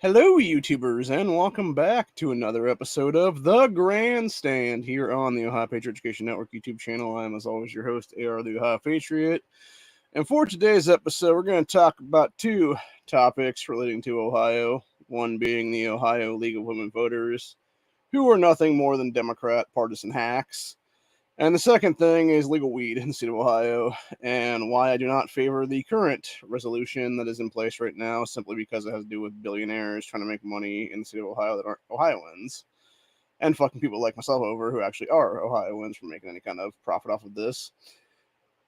Hello, YouTubers, and welcome back to another episode of The Grandstand here on the Ohio Patriot Education Network YouTube channel. I'm, as always, your host, AR the Ohio Patriot. And for today's episode, we're going to talk about two topics relating to Ohio. One being the Ohio League of Women Voters, who are nothing more than Democrat partisan hacks. And the second thing is legal weed in the state of Ohio, and why I do not favor the current resolution that is in place right now, simply because it has to do with billionaires trying to make money in the state of Ohio that aren't Ohioans, and fucking people like myself over who actually are Ohioans from making any kind of profit off of this.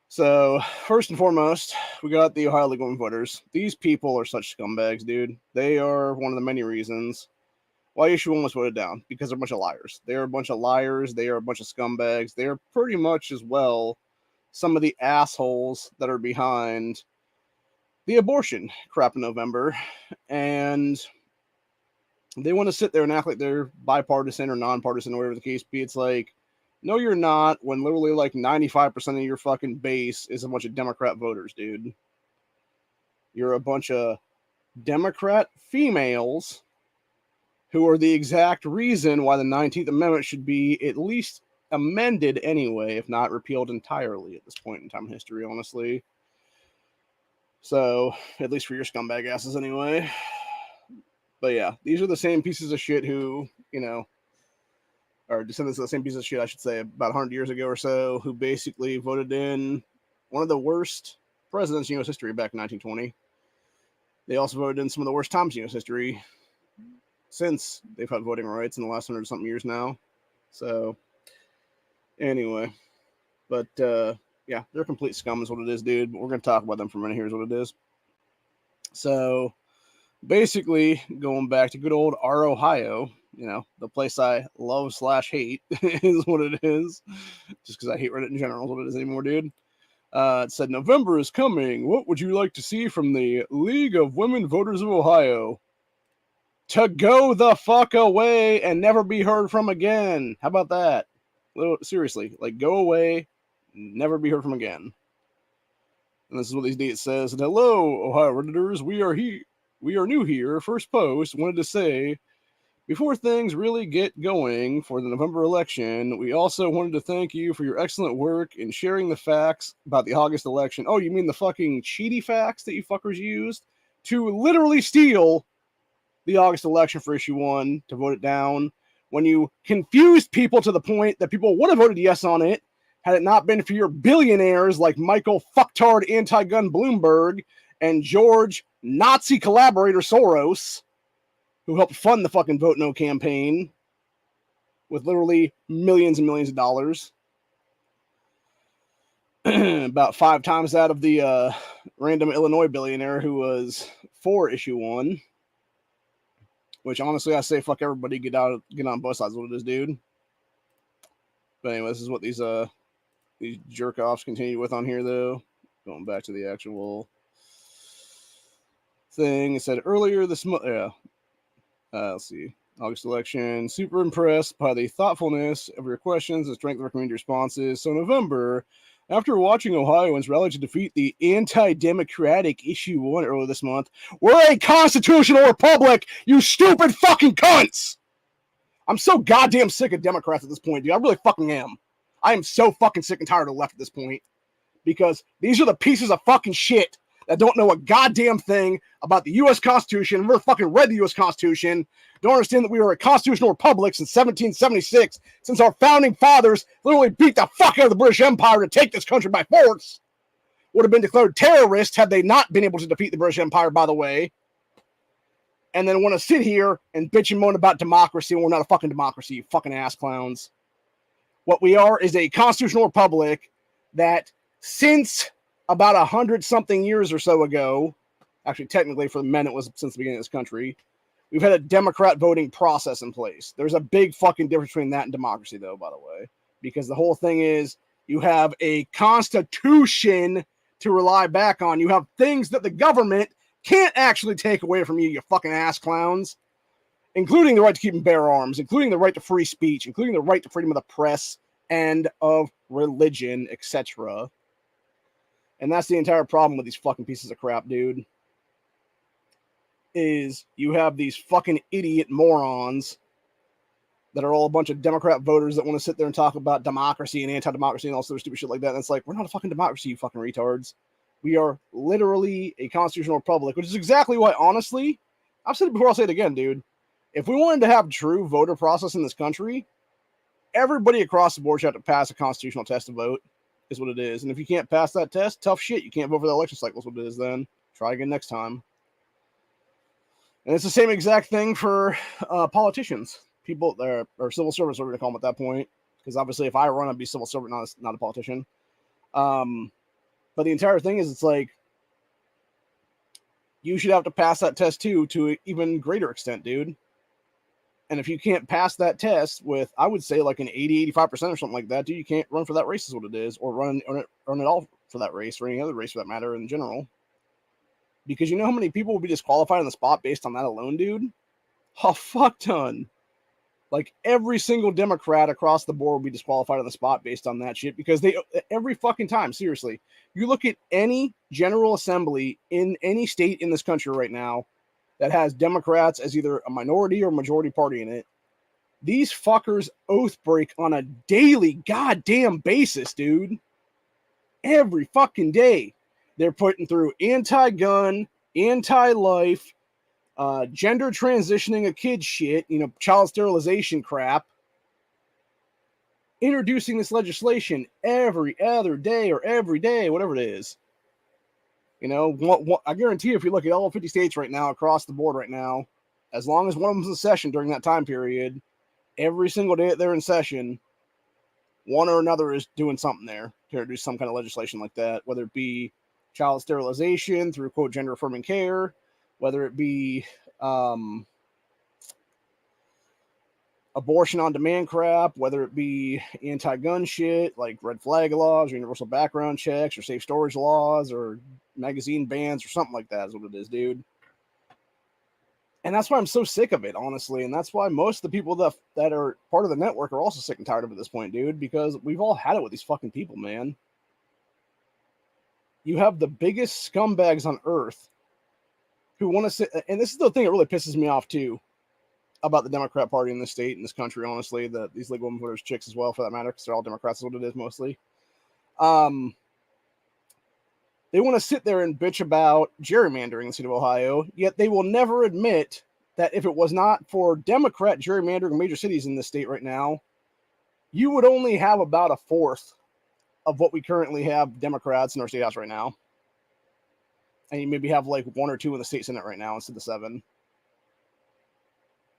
So, first and foremost, we got the Ohio League of Women Voters. These people are such scumbags, dude. They are one of the many reasons why issue 1 was voted down, because they're a bunch of liars. They're a bunch of liars. They are a bunch of scumbags. They are pretty much as well some of the assholes that are behind the abortion crap in November. And they want to sit there and act like they're bipartisan or nonpartisan or whatever the case be. It's like, no, you're not, when literally like 95% of your fucking base is a bunch of Democrat voters, dude. You're a bunch of Democrat females who are the exact reason why the 19th Amendment should be at least amended anyway, if not repealed entirely at this point in time in history, honestly. So, at least for your scumbag asses anyway. But yeah, these are the same pieces of shit who, are descendants of the same pieces of shit, I should say, about 100 years ago or so, who basically voted in one of the worst presidents in U.S. history back in 1920. They also voted in some of the worst times in U.S. history since they've had voting rights in the last 100-something years now. So, anyway. But, yeah, they're complete scum is what it is, dude. But we're going to talk about them for a minute. Here's what it is. So, basically, going back to good old our Ohio, the place I love/hate is what it is. Just because I hate Reddit in general is what it is anymore, dude. It said, November is coming. What would you like to see from the League of Women Voters of Ohio? To go the fuck away and never be heard from again. How about that? Seriously, like, go away, never be heard from again. And this is what these dates says. Hello, Ohio Redditors. We are new here. First post, wanted to say, before things really get going for the November election, we also wanted to thank you for your excellent work in sharing the facts about the August election. Oh, you mean the fucking cheaty facts that you fuckers used to literally steal the August election for issue 1 to vote it down, when you confused people to the point that people would have voted yes on it had it not been for your billionaires like Michael fucktard anti-gun Bloomberg and George Nazi collaborator Soros, who helped fund the fucking Vote No campaign with literally millions and millions of dollars. About 5 times that of the random Illinois billionaire who was for issue 1. Which, honestly, I say fuck everybody, get on both sides of what it is, dude. But anyway, this is what these jerk-offs continue with on here, though. Going back to the actual thing. It said earlier this month, let's see. August election. Super impressed by the thoughtfulness of your questions and strength of recommended responses. So November, after watching Ohioans rally to defeat the anti-democratic issue 1 earlier this month, we're a constitutional republic, you stupid fucking cunts! I'm so goddamn sick of Democrats at this point, dude. I really fucking am. I am so fucking sick and tired of the left at this point. Because these are the pieces of fucking shit that don't know a goddamn thing about the U.S. Constitution, never fucking read the U.S. Constitution, don't understand that we were a constitutional republic since 1776, since our founding fathers literally beat the fuck out of the British Empire to take this country by force, would have been declared terrorists had they not been able to defeat the British Empire, by the way, and then want to sit here and bitch and moan about democracy when we're not a fucking democracy, you fucking ass clowns. What we are is a constitutional republic that, since about 100-something years or so ago, actually technically for the men it was since the beginning of this country, we've had a Democrat voting process in place. There's a big fucking difference between that and democracy, though, by the way, because the whole thing is you have a constitution to rely back on. You have things that the government can't actually take away from you, you fucking ass clowns, including the right to keep and bear arms, including the right to free speech, including the right to freedom of the press and of religion, etc. And that's the entire problem with these fucking pieces of crap, dude. is you have these fucking idiot morons that are all a bunch of Democrat voters that want to sit there and talk about democracy and anti-democracy and all sort of stupid shit like that. And it's like, we're not a fucking democracy, you fucking retards. We are literally a constitutional republic, which is exactly why, honestly, I've said it before, I'll say it again, dude. If we wanted to have true voter process in this country, everybody across the board should have to pass a constitutional test to vote, is what it is. And if you can't pass that test, tough shit. You can't vote for the election cycle, is what it is then. Try again next time. And it's the same exact thing for politicians. People that are civil servants, what we're going to call them at that point. Because obviously, if I run, I'd be civil servant, not a politician. But the entire thing is, it's like, you should have to pass that test too, to an even greater extent, dude. And if you can't pass that test with, I would say, like an 80, 85% or something like that, dude, you can't run for that race, is what it is. Or run it all for that race, or any other race for that matter in general. Because you know how many people will be disqualified on the spot based on that alone, dude? A fuck ton. Like, every single Democrat across the board will be disqualified on the spot based on that shit, because they, every fucking time, seriously, you look at any general assembly in any state in this country right now that has Democrats as either a minority or majority party in it, these fuckers oath break on a daily goddamn basis, dude. Every fucking day. They're putting through anti-gun, anti-life, gender transitioning a kid shit, child sterilization crap, introducing this legislation every other day or every day, whatever it is. I guarantee you, if you look at all 50 states right now, across the board right now, as long as one of them's in session during that time period, every single day that they're in session, one or another is doing something there to introduce some kind of legislation like that, whether it be child sterilization through, quote, gender affirming care, whether it be abortion on demand crap, whether it be anti-gun shit like red flag laws or universal background checks or safe storage laws or magazine bans or something like that, is what it is, dude. And that's why I'm so sick of it, honestly. And that's why most of the people that are part of the network are also sick and tired of it at this point, dude, because we've all had it with these fucking people, man. You have the biggest scumbags on earth who want to sit, and this is the thing that really pisses me off too about the Democrat Party in this state, in this country, honestly, these legal women voters, chicks as well, for that matter, because they're all Democrats, is what it is mostly. They want to sit there and bitch about gerrymandering in the state of Ohio, yet they will never admit that if it was not for Democrat gerrymandering in major cities in this state right now, you would only have about a fourth of what we currently have Democrats in our state house right now. And you maybe have like one or two in the state senate right now instead of 7.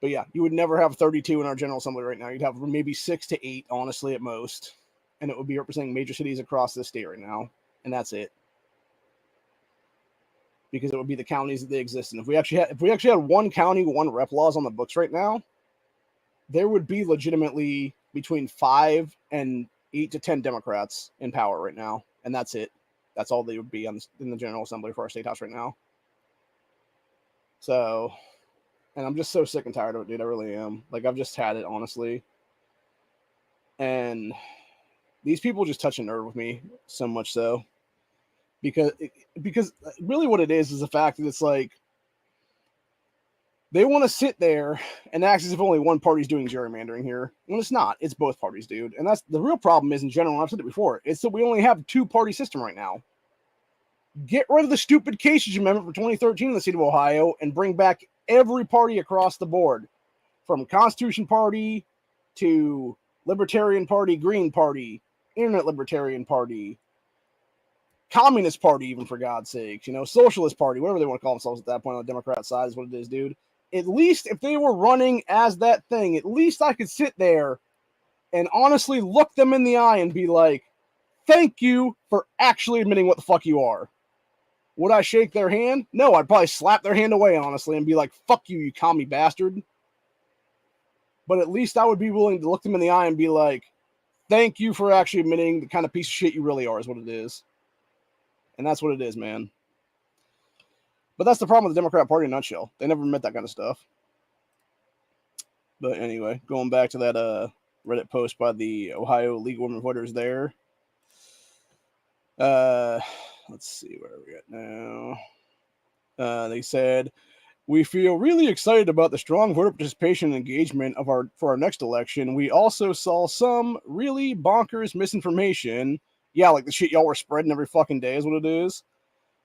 But yeah, you would never have 32 in our general assembly right now. You'd have maybe 6 to 8, honestly, at most. And it would be representing major cities across this state right now. And that's it. Because it would be the counties that they exist in. If we actually had one county, one rep laws on the books right now, there would be legitimately between 5 and 8 to 10 Democrats in power right now. And that's it. That's all they would be in the General Assembly for our state house right now. So, and I'm just so sick and tired of it, dude. I really am. Like, I've just had it, honestly. And these people just touch a nerve with me so much so. Because really what it is the fact that it's like, they want to sit there and act as if only one party's doing gerrymandering here. When it's not. It's both parties, dude. And that's the real problem is, in general, and I've said it before, it's that we only have a 2-party system right now. Get rid of the stupid Kasich Amendment for 2013 in the state of Ohio and bring back every party across the board. From Constitution Party to Libertarian Party, Green Party, Internet Libertarian Party, Communist Party, even, for God's sakes, Socialist Party, whatever they want to call themselves at that point on the Democrat side is what it is, dude. At least if they were running as that thing, at least I could sit there and honestly look them in the eye and be like, thank you for actually admitting what the fuck you are. Would I shake their hand? No, I'd probably slap their hand away, honestly, and be like, fuck you, you commie bastard. But at least I would be willing to look them in the eye and be like, thank you for actually admitting the kind of piece of shit you really are, is what it is. And that's what it is, man. But that's the problem with the Democrat Party in a nutshell. They never admit that kind of stuff. But anyway, going back to that Reddit post by the Ohio legal women voters there. Let's see where are we at now. They said, We feel really excited about the strong voter participation and engagement for our next election. We also saw some really bonkers misinformation. Yeah, like the shit y'all were spreading every fucking day is what it is.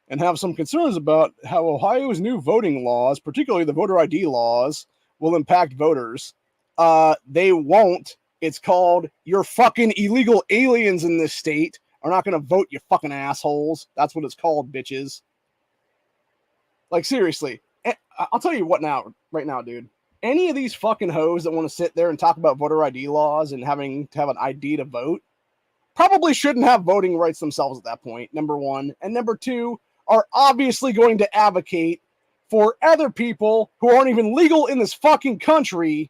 And have some concerns about how Ohio's new voting laws, particularly the voter ID laws, will impact voters. They won't. It's called you're fucking illegal aliens in this state are not going to vote, you fucking assholes. That's what it's called, bitches. Like, seriously. I'll tell you what now, right now, dude. Any of these fucking hoes that want to sit there and talk about voter ID laws and having to have an ID to vote probably shouldn't have voting rights themselves at that point, number one. And number two, are obviously going to advocate for other people who aren't even legal in this fucking country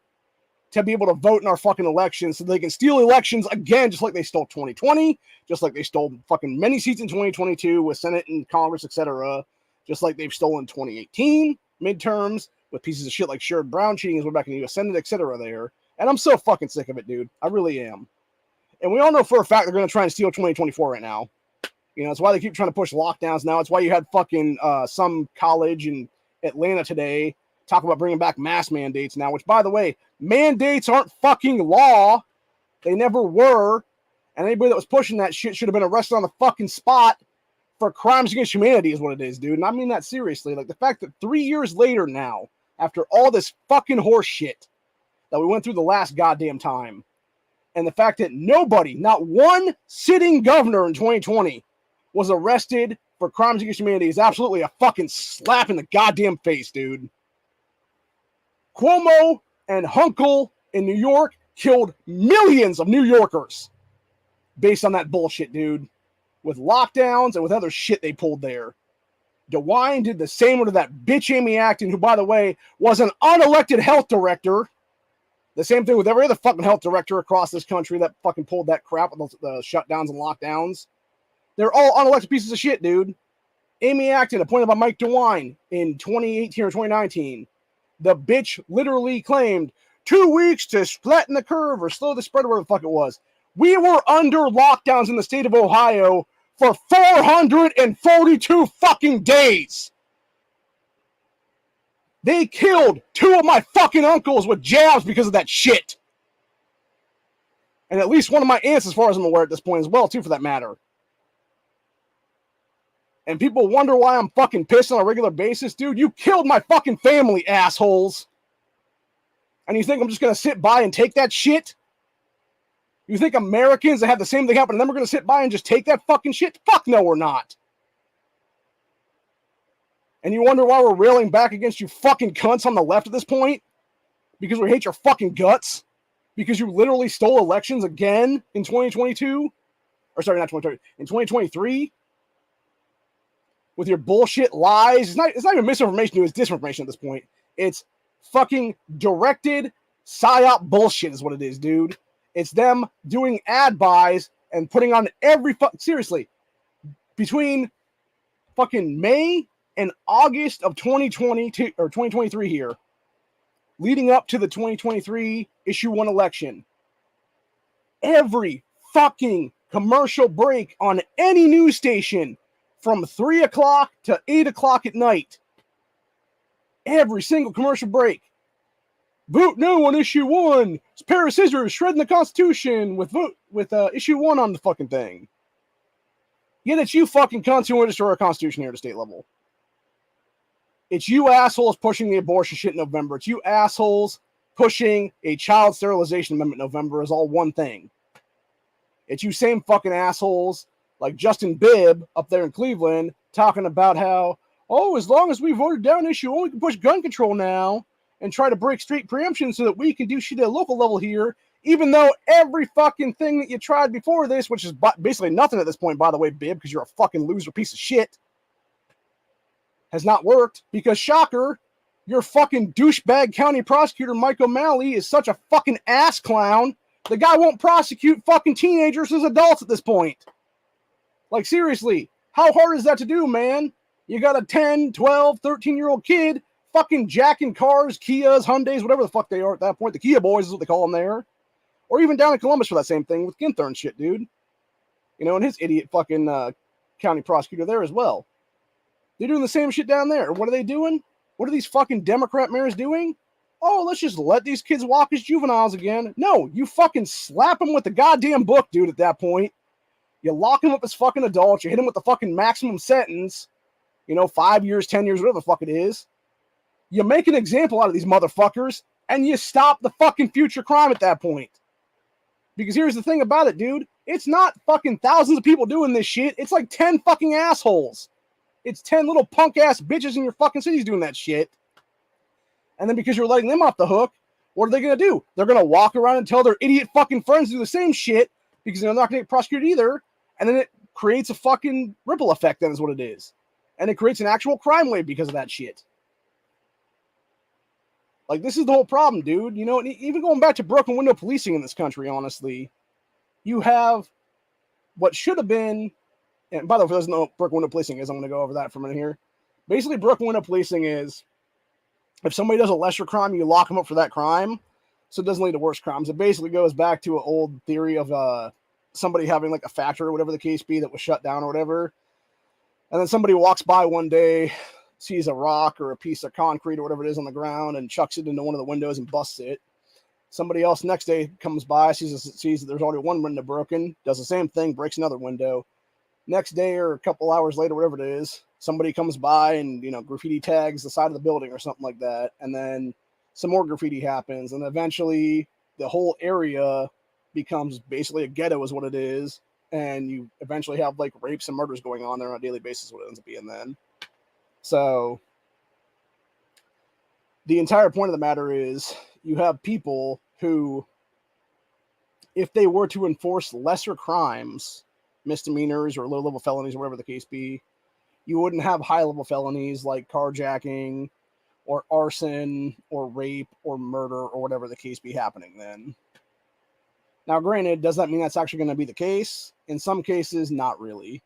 to be able to vote in our fucking elections so they can steal elections again, just like they stole 2020, just like they stole fucking many seats in 2022 with Senate and Congress, etc., just like they've stolen 2018 midterms with pieces of shit like Sherrod Brown cheating his way back in the U.S. Senate, etc. there. And I'm so fucking sick of it, dude. I really am. And we all know for a fact they're going to try and steal 2024 right now. You know, it's why they keep trying to push lockdowns now. It's why you had fucking some college in Atlanta today talk about bringing back mask mandates now, which, by the way, mandates aren't fucking law. They never were. And anybody that was pushing that shit should have been arrested on the fucking spot for crimes against humanity is what it is, dude. And I mean that seriously. Like, the fact that 3 years later now, after all this fucking horse shit that we went through the last goddamn time, and the fact that nobody, not one sitting governor in 2020, was arrested for crimes against humanity is absolutely a fucking slap in the goddamn face, dude. Cuomo and Hunkel in New York killed millions of New Yorkers based on that bullshit, dude. With lockdowns and with other shit they pulled there. DeWine did the same to that bitch Amy Acton, who, by the way, was an unelected health director. The same thing with every other fucking health director across this country that fucking pulled that crap with the shutdowns and lockdowns. They're all unelected pieces of shit, dude. Amy Acton, appointed by Mike DeWine in 2018 or 2019. The bitch literally claimed 2 weeks to flatten the curve or slow the spread, or whatever the fuck it was. We were under lockdowns in the state of Ohio for 442 fucking days. They killed 2 of my fucking uncles with jabs because of that shit. And at least one of my aunts, as far as I'm aware at this point as well, too, for that matter. And people wonder why I'm fucking pissed on a regular basis. Dude, you killed my fucking family, assholes. And you think I'm just going to sit by and take that shit? You think Americans that have the same thing happen to them are going to sit by and just take that fucking shit? Fuck no, we're not. And you wonder why we're railing back against you fucking cunts on the left at this point? Because we hate your fucking guts? Because you literally stole elections again in 2022? Or sorry, not 2020, in 2023? With your bullshit lies. It's not even misinformation, dude. It's disinformation at this point. It's fucking directed psyop bullshit is what it is, dude. It's them doing ad buys and putting on every seriously, between fucking May and August of 2020 or 2023 here, leading up to the 2023 issue 1 election, every fucking commercial break on any news station from 3 o'clock to 8 o'clock at night, every single commercial break. Vote no on issue 1. It's a pair of scissors shredding the Constitution with issue 1 on the fucking thing. Yet it's you fucking cunts who want to destroy our Constitution here at the state level. It's you assholes pushing the abortion shit in November. It's you assholes pushing a child sterilization amendment in November is all one thing. It's you same fucking assholes like Justin Bibb up there in Cleveland talking about how, oh, as long as we voted down issue 1, we can push gun control now and try to break state preemption so that we can do shit at a local level here, even though every fucking thing that you tried before this, which is basically nothing at this point, by the way, Bibb, because you're a fucking loser piece of shit, has not worked, because shocker, your fucking douchebag county prosecutor, Mike O'Malley, is such a fucking ass clown, the guy won't prosecute fucking teenagers as adults at this point. Like, seriously, how hard is that to do, man? You got a 10, 12, 13-year-old kid fucking jacking cars, Kias, Hyundais, whatever the fuck they are at that point. The Kia boys is what they call them there. Or even down in Columbus for that same thing with Ginther and shit, dude. You know, and his idiot fucking county prosecutor there as well. They're doing the same shit down there. What are they doing? What are these fucking Democrat mayors doing? Oh, let's just let these kids walk as juveniles again. No, you fucking slap them with the goddamn book, dude, at that point. You lock them up as fucking adults. You hit them with the fucking maximum sentence. 5 years, 10 years, whatever the fuck it is. You make an example out of these motherfuckers, and you stop the fucking future crime at that point. Because here's the thing about it, dude. It's not fucking thousands of people doing this shit. It's like 10 fucking assholes. It's 10 little punk-ass bitches in your fucking cities doing that shit. And then because you're letting them off the hook, what are they going to do? They're going to walk around and tell their idiot fucking friends to do the same shit because they're not going to get prosecuted either. And then it creates a fucking ripple effect, then is what it is. And it creates an actual crime wave because of that shit. Like, this is the whole problem, dude. Even going back to broken window policing in this country, honestly, you have what should have been, and by the way, if there's no broken window policing is, I'm going to go over that for a minute here. Basically, broken window policing is, if somebody does a lesser crime, you lock them up for that crime, so it doesn't lead to worse crimes. It basically goes back to an old theory of somebody having like a factory or whatever the case be that was shut down or whatever, and then somebody walks by one day, sees a rock or a piece of concrete or whatever it is on the ground and chucks it into one of the windows and busts it. Somebody else next day comes by, sees that there's already one window broken, does the same thing, breaks another window. Next day or a couple hours later, whatever it is, somebody comes by and, graffiti tags the side of the building or something like that. And then some more graffiti happens. And eventually the whole area becomes basically a ghetto is what it is. And you eventually have like rapes and murders going on there on a daily basis, what it ends up being then. So the entire point of the matter is you have people who, if they were to enforce lesser crimes, misdemeanors or low-level felonies or whatever the case be, you wouldn't have high-level felonies like carjacking or arson or rape or murder or whatever the case be happening then. Now, granted, does that mean that's actually going to be the case? In some cases, not really.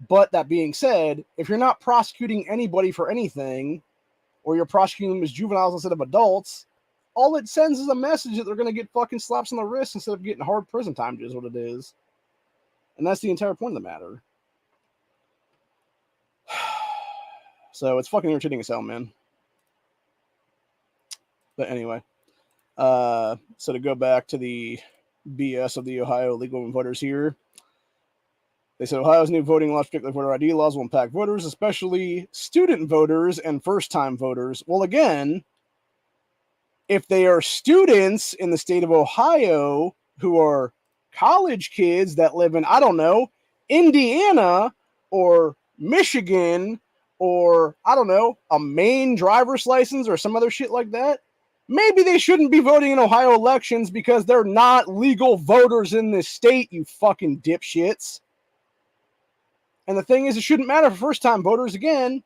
But that being said, if you're not prosecuting anybody for anything, or you're prosecuting them as juveniles instead of adults, all it sends is a message that they're going to get fucking slaps on the wrist instead of getting hard prison time, is what it is. And that's the entire point of the matter. So it's fucking irritating as hell, man. But anyway, so to go back to the BS of the Ohio legal voters here, they said Ohio's new voting laws, particularly voter ID laws, will impact voters, especially student voters and first-time voters. Well, again, if they are students in the state of Ohio who are college kids that live in, I don't know, Indiana or Michigan or, I don't know, a Maine driver's license or some other shit like that, maybe they shouldn't be voting in Ohio elections because they're not legal voters in this state, you fucking dipshits. And the thing is, it shouldn't matter for first-time voters. Again,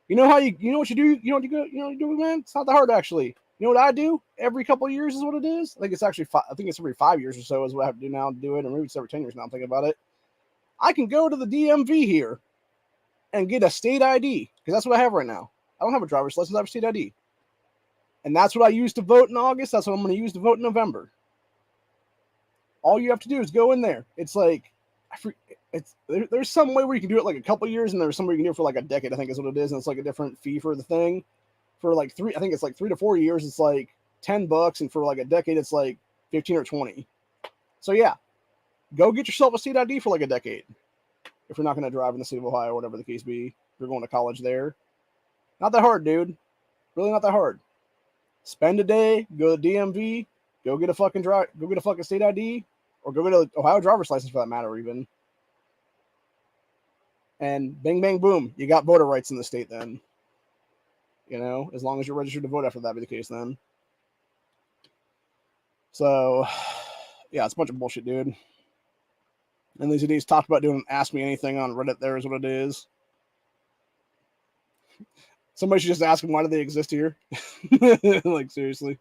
you know what you do? You know what you do, man? It's not that hard, actually. You know what I do? Every couple of years is what it is. I think it's actually, I think it's every 5 years or so is what I have to do now to do it. Or maybe it's every 10 years now, I'm thinking about it. I can go to the DMV here and get a state ID, because that's what I have right now. I don't have a driver's license, I have a state ID. And that's what I use to vote in August. That's what I'm going to use to vote in November. All you have to do is go in there. It's like, there's some way where you can do it like a couple years, and there's some way you can do it for like a decade, I think is what it is. And it's like a different fee for the thing. For like I think it's like 3 to 4 years, it's like $10, and for like a decade, it's like 15 or 20. So yeah, go get yourself a state ID for like a decade. If you're not going to drive in the state of Ohio, or whatever the case be, if you're going to college there. Not that hard, dude. Really not that hard. Spend a day, go to the DMV, go get a fucking state ID, or go get an Ohio driver's license for that matter, even. And bing, bang, boom, you got voter rights in the state then. As long as you're registered to vote after that be the case then. So, yeah, it's a bunch of bullshit, dude. And these idiots talked about doing Ask Me Anything on Reddit there is what it is. Somebody should just ask them, why do they exist here? Like, seriously.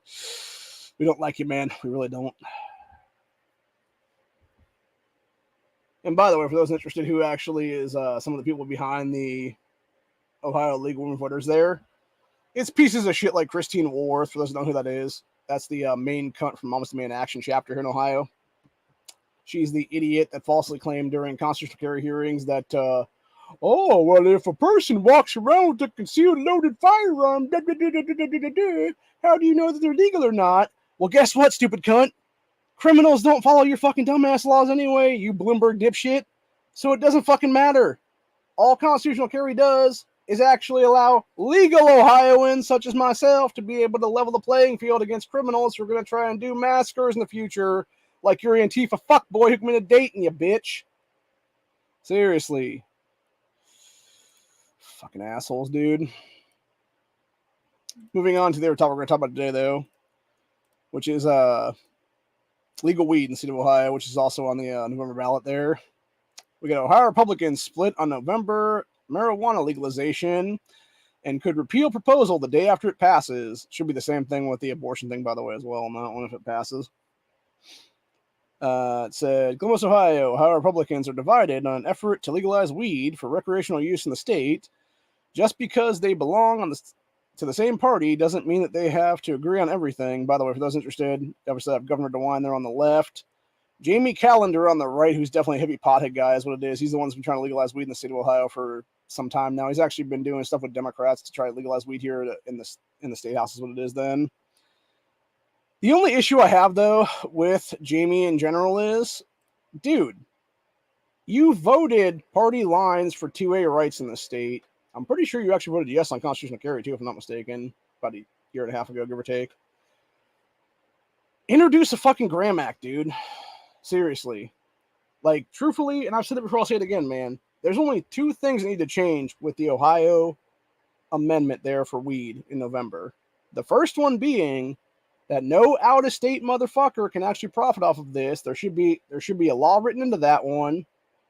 We don't like you, man. We really don't. And by the way, for those interested, who actually is some of the people behind the Ohio League of Women Voters there, it's pieces of shit like Christine Woolworth, for those who don't know who that is. That's the main cunt from Almost a Man Action chapter here in Ohio. She's the idiot that falsely claimed during constitutional carry hearings that Oh, well, if a person walks around with a concealed loaded firearm, how do you know that they're legal or not? Well, guess what, stupid cunt? Criminals don't follow your fucking dumbass laws anyway, you Bloomberg dipshit. So it doesn't fucking matter. All constitutional carry does is actually allow legal Ohioans, such as myself, to be able to level the playing field against criminals who are going to try and do massacres in the future, like your Antifa fuckboy who committed dating you, bitch. Seriously. Fucking assholes, dude. Moving on to the other topic we're going to talk about today, though, which is legal weed in the state of Ohio, which is also on the November ballot there. We got Ohio Republicans split on November marijuana legalization and could repeal proposal the day after it passes. Should be the same thing with the abortion thing, by the way, as well, on that one if it passes. It said, Columbus, Ohio Republicans are divided on an effort to legalize weed for recreational use in the state. Just because they belong to the same party doesn't mean that they have to agree on everything. By the way, for those interested, obviously I have Governor DeWine there on the left. Jamie Callender on the right, who's definitely a hippie pothead guy, is what it is. He's the one who's been trying to legalize weed in the state of Ohio for some time now. He's actually been doing stuff with Democrats to try to legalize weed here in the state house, is what it is then. The only issue I have, though, with Jamie in general is, dude, you voted party lines for 2A rights in the state. I'm pretty sure you actually voted yes on constitutional carry, too, if I'm not mistaken, about a year and a half ago, give or take. Introduce a fucking Graham Act, dude. Seriously. Like, truthfully, and I've said it before, I'll say it again, man. There's only two things that need to change with the Ohio amendment there for weed in November. The first one being that no out-of-state motherfucker can actually profit off of this. There should be a law written into that one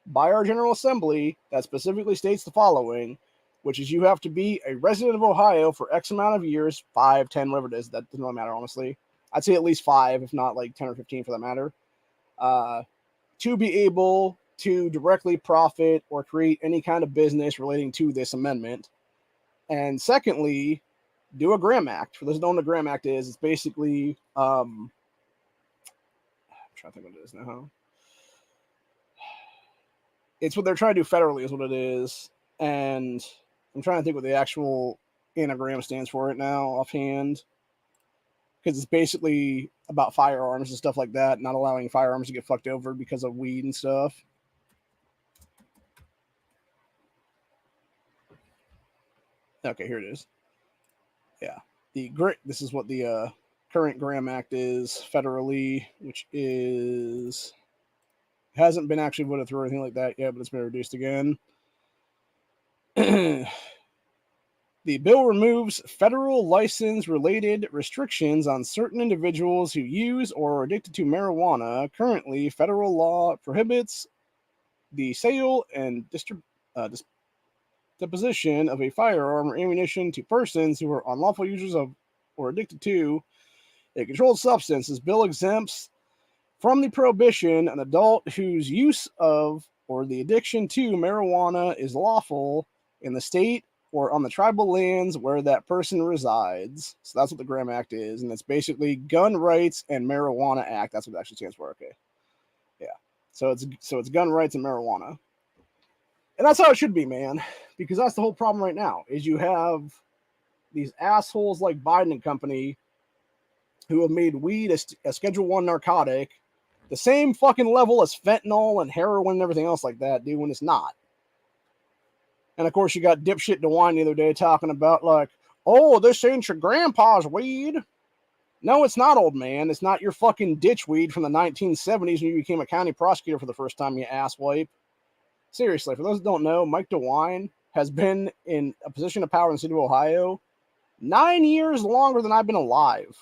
by our General Assembly that specifically states the following, which is you have to be a resident of Ohio for X amount of years, 5, 10, whatever it is. That doesn't really matter, honestly. I'd say at least 5, if not like 10 or 15 for that matter. To be able to directly profit or create any kind of business relating to this amendment. And secondly, do a Graham Act. For those who don't know what a Graham Act is, it's basically, I'm trying to think what it is now. It's what they're trying to do federally is what it is. And I'm trying to think what the actual anagram stands for right now offhand. Because it's basically about firearms and stuff like that, not allowing firearms to get fucked over because of weed and stuff. Okay, here it is. Yeah. This is what the current Graham Act is federally, which is hasn't been actually voted through or anything like that yet, but it's been reduced again. The bill removes federal license-related restrictions on certain individuals who use or are addicted to marijuana. Currently, federal law prohibits the sale and disposition of a firearm or ammunition to persons who are unlawful users of or addicted to a controlled substance. This bill exempts from the prohibition an adult whose use of or the addiction to marijuana is lawful in the state or on the tribal lands where that person resides. So that's what the Graham Act is, and it's basically Gun Rights and Marijuana Act. That's what it actually stands for. Okay, yeah. So it's gun rights and marijuana, and that's how it should be, man. Because that's the whole problem right now. Is you have these assholes like Biden and company who have made weed a Schedule I narcotic, the same fucking level as fentanyl and heroin and everything else like that, dude. When it's not. And of course, you got dipshit DeWine the other day talking about like, oh, this ain't your grandpa's weed. No, it's not, old man. It's not your fucking ditch weed from the 1970s when you became a county prosecutor for the first time, you asswipe. Seriously, for those that don't know, Mike DeWine has been in a position of power in the state of Ohio 9 years longer than I've been alive.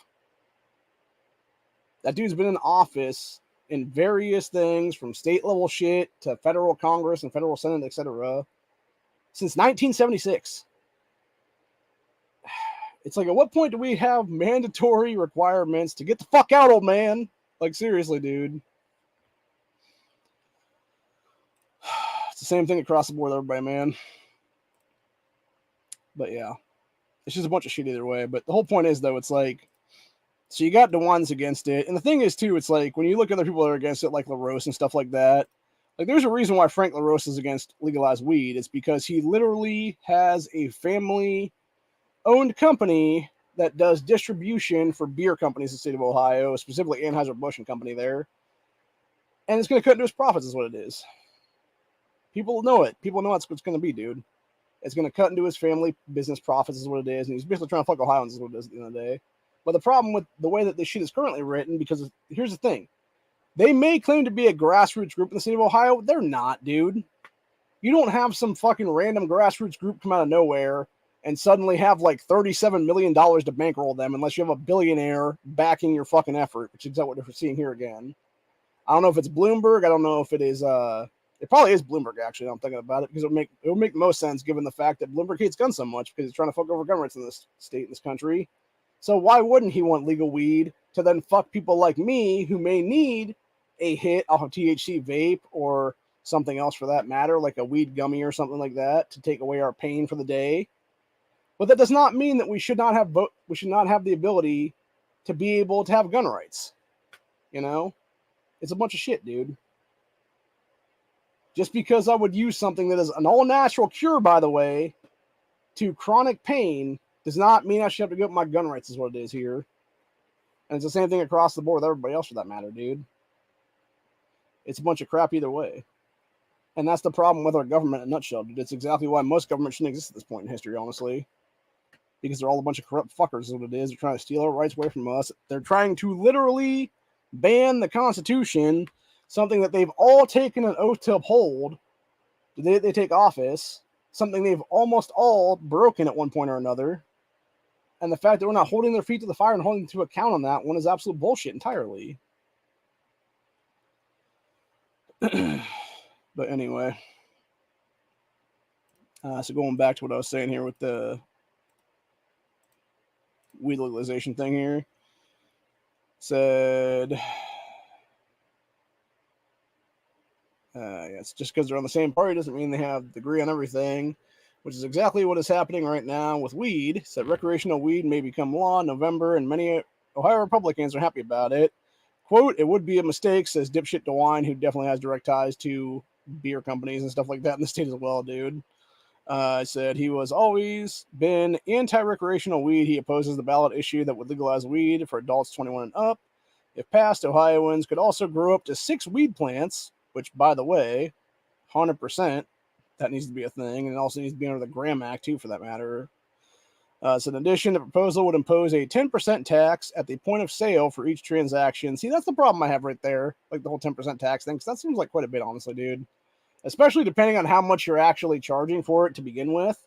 That dude's been in office in various things from state level shit to federal Congress and federal Senate, etc. since 1976. It's like, at what point do we have mandatory requirements to get the fuck out, old man? Like, seriously, dude. It's the same thing across the board, everybody, man. But yeah, it's just a bunch of shit either way. But the whole point is, though, it's like, so you got the ones against it. And the thing is, too, it's like, when you look at other people that are against it, like LaRose and stuff like that, Like, there's a reason why Frank LaRosa is against legalized weed. It's because he literally has a family-owned company that does distribution for beer companies in the state of Ohio, specifically Anheuser-Busch and Company there. And it's going to cut into his profits is what it is. People know it. People know that's what it's going to be, dude. It's going to cut into his family business profits is what it is. And he's basically trying to fuck Ohioans is what it is at the end of the day. But the problem with the way that this shit is currently written, because here's the thing. They may claim to be a grassroots group in the state of Ohio. They're not, dude. You don't have some fucking random grassroots group come out of nowhere and suddenly have like $37 million to bankroll them unless you have a billionaire backing your fucking effort, which is exactly what we're seeing here again. I don't know if it's Bloomberg. I don't know if it is, it probably is Bloomberg, actually, I'm thinking about it, because it would make most sense given the fact that Bloomberg hates guns so much because he's trying to fuck over gun rights in this state, in this country. So why wouldn't he want legal weed to then fuck people like me who may need a hit off of THC vape or something else for that matter, like a weed gummy or something like that, to take away our pain for the day? But that does not mean that we should not have the ability to be able to have gun rights. You know, it's a bunch of shit, dude. Just because I would use something that is an all-natural cure, by the way, to chronic pain does not mean I should have to give up my gun rights is what it is here. And it's the same thing across the board with everybody else for that matter, dude. It's a bunch of crap either way. And that's the problem with our government in a nutshell, dude. It's exactly why most governments shouldn't exist at this point in history, honestly. Because they're all a bunch of corrupt fuckers is what it is. They're trying to steal our rights away from us. They're trying to literally ban the Constitution, something that they've all taken an oath to uphold the day they take office, something they've almost all broken at one point or another. And the fact that we're not holding their feet to the fire and holding them to account on that one is absolute bullshit entirely. But anyway, so going back to what I was saying here with the weed legalization thing here, said, it's just because they're on the same party doesn't mean they have the agree on everything, which is exactly what is happening right now with weed. Said recreational weed may become law in November, and many Ohio Republicans are happy about it. Quote, it would be a mistake, says dipshit DeWine, who definitely has direct ties to beer companies and stuff like that in the state as well, dude. Said he was always been anti-recreational weed. He opposes the ballot issue that would legalize weed for adults 21 and up. If passed, Ohioans could also grow up to 6 weed plants, which, by the way, 100%, that needs to be a thing, and it also needs to be under the Graham Act, too, for that matter. So in addition, the proposal would impose a 10% tax at the point of sale for each transaction. See, that's the problem I have right there, like the whole 10% tax thing, because that seems like quite a bit, honestly, dude. Especially depending on how much you're actually charging for it to begin with.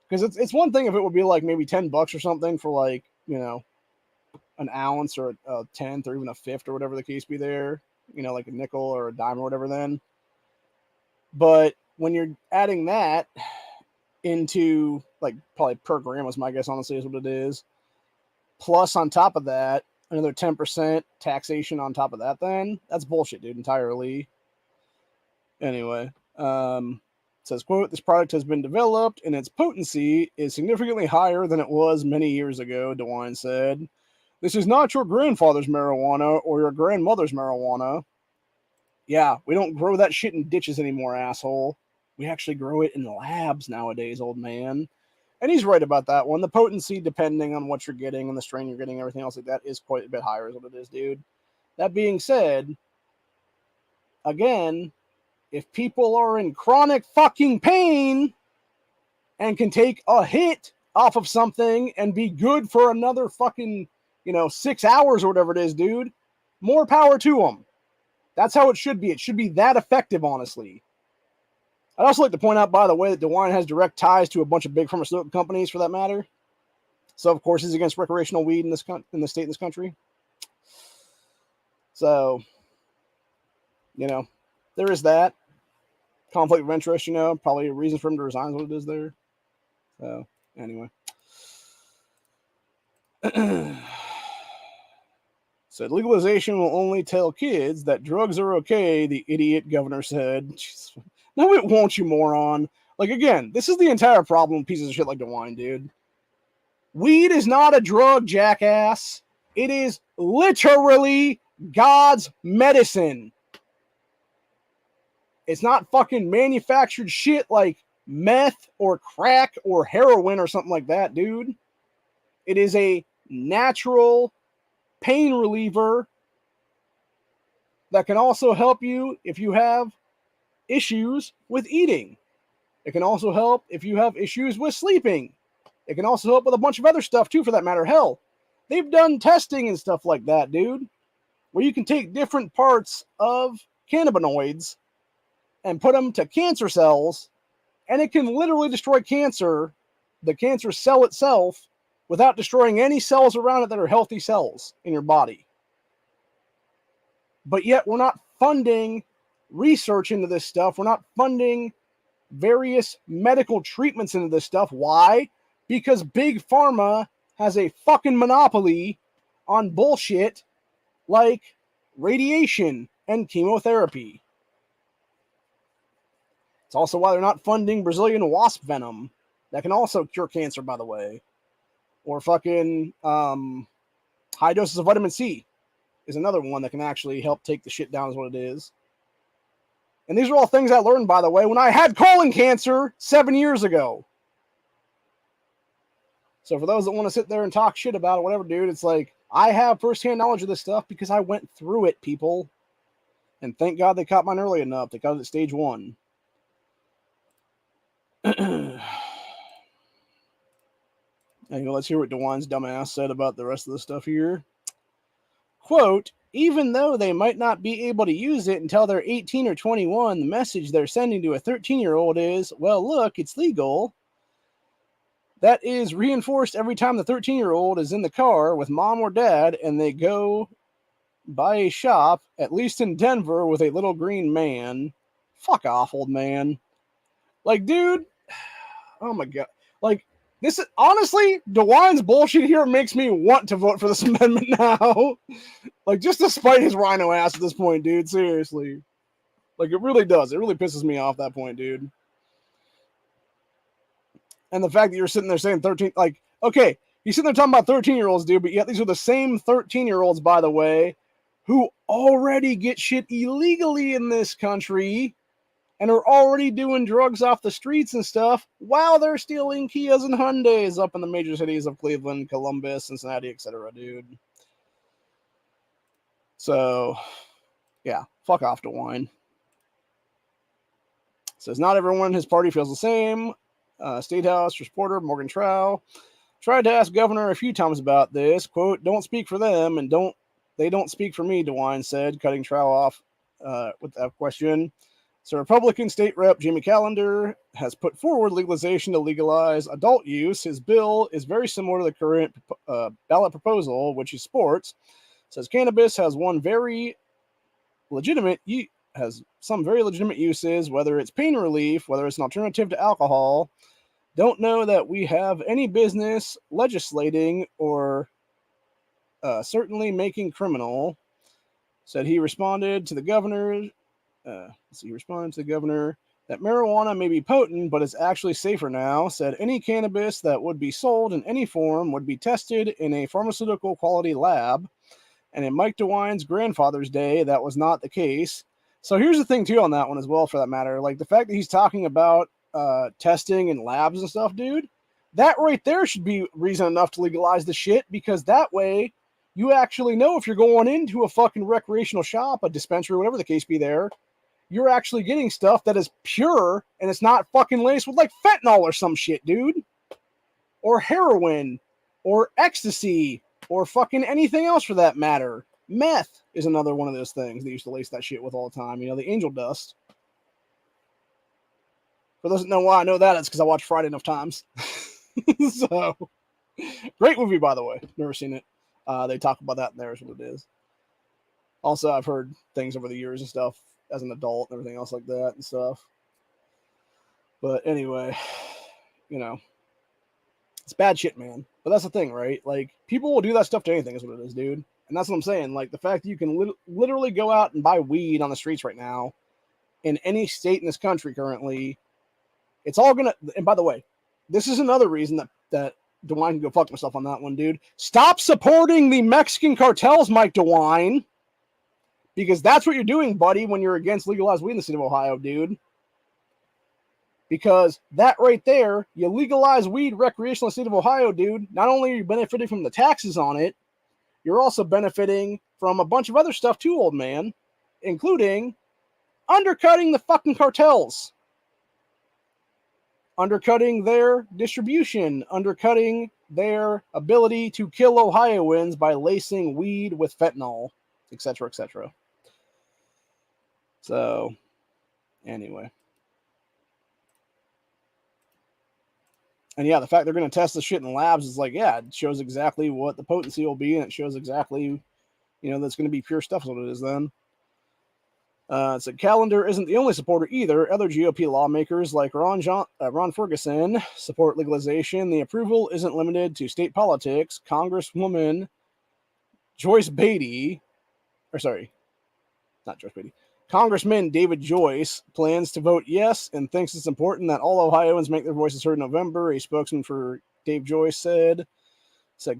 Because it's one thing if it would be like maybe $10 or something for like, you know, an ounce or a tenth or even a fifth or whatever the case be there. You know, like a nickel or a dime or whatever then. But when you're adding that into like probably per gram was my guess, honestly, is what it is. Plus on top of that, another 10% taxation on top of that, then that's bullshit, dude, entirely. Anyway, says, quote, this product has been developed and its potency is significantly higher than it was many years ago, DeWine said. This is not your grandfather's marijuana or your grandmother's marijuana. Yeah, we don't grow that shit in ditches anymore, asshole. We actually grow it in labs nowadays, old man. And he's right about that one. The potency, depending on what you're getting and the strain you're getting, everything else like that, is quite a bit higher, is what it is, dude. That being said, again, if people are in chronic fucking pain and can take a hit off of something and be good for another fucking, 6 hours or whatever it is, dude, more power to them. That's how it should be. It should be that effective, honestly. I'd also like to point out, by the way, that DeWine has direct ties to a bunch of big pharmaceutical companies, for that matter. So, of course, he's against recreational weed in the state, in this country. So, there is that. Conflict of interest, probably a reason for him to resign is what it is there. So, anyway. Said legalization will only tell kids that drugs are okay, the idiot governor said. No, it won't, you moron. Like, again, this is the entire problem with pieces of shit like DeWine, dude. Weed is not a drug, jackass. It is literally God's medicine. It's not fucking manufactured shit like meth or crack or heroin or something like that, dude. It is a natural pain reliever that can also help you if you have issues with eating. It can also help if you have issues with sleeping. It can also help with a bunch of other stuff too, for that matter. Hell, they've done testing and stuff like that, dude, where you can take different parts of cannabinoids and put them to cancer cells, and it can literally destroy cancer, the cancer cell itself, without destroying any cells around it that are healthy cells in your body. But yet we're not funding research into this stuff. We're not funding various medical treatments into this stuff. Why? Because Big Pharma has a fucking monopoly on bullshit like radiation and chemotherapy. It's also why they're not funding Brazilian wasp venom. That can also cure cancer, by the way. Or fucking high doses of vitamin C is another one that can actually help take the shit down, is what it is. And these are all things I learned, by the way, when I had colon cancer 7 years ago. So for those that want to sit there and talk shit about it, whatever, dude, it's like, I have firsthand knowledge of this stuff because I went through it, people. And thank God they caught mine early enough. They caught it at stage 1. Anyway, let's hear what DeWine's dumbass said about the rest of the stuff here. Quote, even though they might not be able to use it until they're 18 or 21, the message they're sending to a 13-year-old is, well, look, it's legal. That is reinforced every time the 13-year-old is in the car with mom or dad and they go by a shop, at least in Denver, with a little green man. Fuck off, old man. Like, dude, oh my God. Like, this is, honestly, DeWine's bullshit here makes me want to vote for this amendment now. Like, just to spite his rhino ass at this point, dude. Seriously. Like, it really does. It really pisses me off at that point, dude. And the fact that you're sitting there saying 13, like, okay, you're sitting there talking about 13-year-olds, dude, but yet these are the same 13-year-olds, by the way, who already get shit illegally in this country and are already doing drugs off the streets and stuff while they're stealing Kias and Hyundais up in the major cities of Cleveland, Columbus, Cincinnati, etc., dude. So, yeah, fuck off, DeWine. Says, not everyone in his party feels the same. State House reporter Morgan Trow tried to ask Governor a few times about this. Quote, don't speak for them and they don't speak for me, DeWine said, cutting Trow off with that question. So Republican State Rep Jimmy Callender has put forward legalization to legalize adult use. His bill is very similar to the current ballot proposal, which he supports. Says cannabis has some very legitimate uses, whether it's pain relief, whether it's an alternative to alcohol. Don't know that we have any business legislating or certainly making criminal. Said he responded to the governor. He responded to the governor that marijuana may be potent, but it's actually safer now. Said any cannabis that would be sold in any form would be tested in a pharmaceutical quality lab. And in Mike DeWine's grandfather's day, that was not the case. So here's the thing, too, on that one as well, for that matter. Like, the fact that he's talking about testing in labs and stuff, dude, that right there should be reason enough to legalize the shit, because that way you actually know if you're going into a fucking recreational shop, a dispensary, whatever the case be there, you're actually getting stuff that is pure and it's not fucking laced with, like, fentanyl or some shit, dude. Or heroin. Or ecstasy. Or fucking anything else for that matter. Meth is another one of those things they used to lace that shit with all the time. You know, the angel dust. For those that know why I know that, it's because I watched Friday enough times. So, great movie, by the way. Never seen it. They talk about that in there is what it is. Also, I've heard things over the years and stuff as an adult and everything else like that and stuff. But anyway, you know, it's bad shit, man. But that's the thing, right? Like, people will do that stuff to anything is what it is, dude. And that's what I'm saying. Like, the fact that you can literally go out and buy weed on the streets right now in any state in this country currently, it's all gonna, and by the way, this is another reason that DeWine can go fuck himself on that one, dude. Stop supporting the Mexican cartels, Mike DeWine. Because that's what you're doing, buddy, when you're against legalized weed in the state of Ohio, dude. Because that right there, you legalize weed recreational in the state of Ohio, dude. Not only are you benefiting from the taxes on it, you're also benefiting from a bunch of other stuff too, old man, including undercutting the fucking cartels, undercutting their distribution, undercutting their ability to kill Ohioans by lacing weed with fentanyl, etc., etc. So, anyway. And yeah, the fact they're going to test the shit in labs is like, yeah, it shows exactly what the potency will be, and it shows exactly, that's going to be pure stuff is what it is then. So Callender isn't the only supporter either. Other GOP lawmakers like Ron Ferguson support legalization. The approval isn't limited to state politics. Congresswoman Joyce Beatty, not Joyce Beatty, Congressman David Joyce plans to vote yes and thinks it's important that all Ohioans make their voices heard in November. A spokesman for Dave Joyce said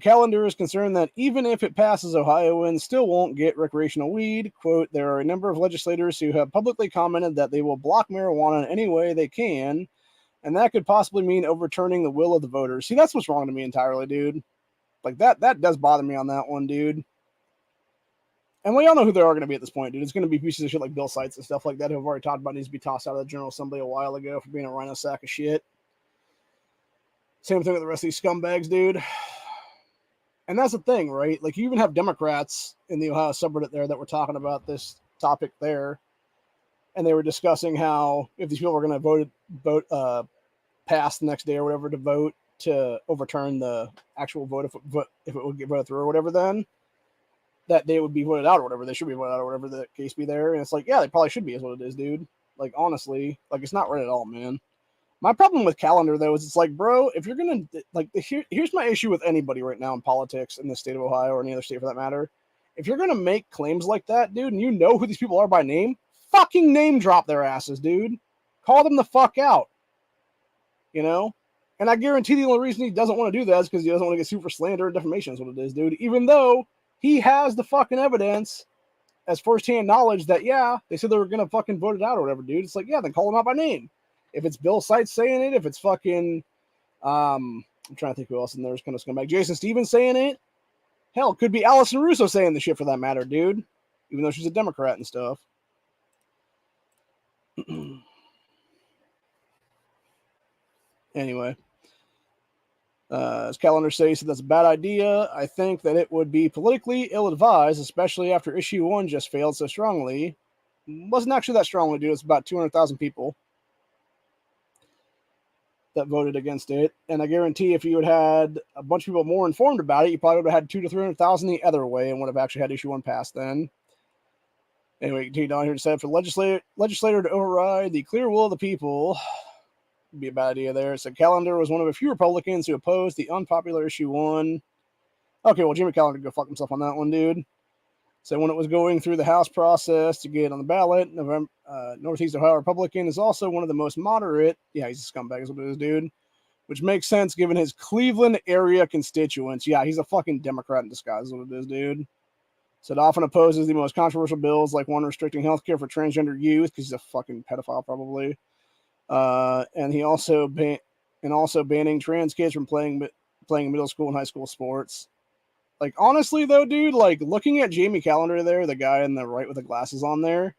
Callender is concerned that even if it passes, Ohioans still won't get recreational weed. Quote, there are a number of legislators who have publicly commented that they will block marijuana in any way they can, and that could possibly mean overturning the will of the voters. See, that's what's wrong to me entirely, dude. Like, that does bother me on that one, dude. And we all know who they are going to be at this point, dude. It's going to be pieces of shit like Bill Seitz and stuff like that who have already talked about needs to be tossed out of the General Assembly a while ago for being a rhino sack of shit. Same thing with the rest of these scumbags, dude. And that's the thing, right? Like, you even have Democrats in the Ohio subreddit there that were talking about this topic there. And they were discussing how if these people were going to vote pass the next day or whatever to vote to overturn the actual vote if it would get voted through or whatever, then that they would be voted out or whatever. They should be voted out or whatever the case be there. And it's like, yeah, they probably should be is what it is, dude. Like, honestly, like, it's not right at all, man. My problem with Callender, though, is it's like, bro, if you're going to, like, here's my issue with anybody right now in politics in the state of Ohio or any other state for that matter. If you're going to make claims like that, dude, and you know who these people are by name, fucking name drop their asses, dude. Call them the fuck out. And I guarantee the only reason he doesn't want to do that is because he doesn't want to get sued for slander and defamation is what it is, dude. Even though he has the fucking evidence as firsthand knowledge that, yeah, they said they were going to fucking vote it out or whatever, dude. It's like, yeah, then call them out by name. If it's Bill Seitz saying it, if it's fucking, I'm trying to think who else in there is kind of scumbag. Jason Stevens saying it. Hell, it could be Allison Russo saying the shit for that matter, dude. Even though she's a Democrat and stuff. Anyway. As Callender says, that's a bad idea. I think that it would be politically ill-advised, especially after issue 1 just failed so strongly. Wasn't actually that strongly, dude. It's about 200,000 people that voted against it. And I guarantee if you had had a bunch of people more informed about it, you probably would have had 200,000 to 300,000 the other way and would have actually had issue 1 passed then. Anyway, continue down here to say for the legislator to override the clear will of the people would be a bad idea there. So Callender was one of a few Republicans who opposed the unpopular issue 1. Okay, well, Jimmy Callender go fuck himself on that one, dude. So when it was going through the House process to get on the ballot, Northeast Ohio Republican is also one of the most moderate. Yeah, he's a scumbag is what it is, dude. Which makes sense given his Cleveland area constituents. Yeah, he's a fucking Democrat in disguise is what it is, dude. So it often opposes the most controversial bills like one restricting healthcare for transgender youth because he's a fucking pedophile probably. And he also banning trans kids from playing middle school and high school sports. Like, honestly, though, dude, like, looking at Jamie Callender there, the guy on the right with the glasses on there,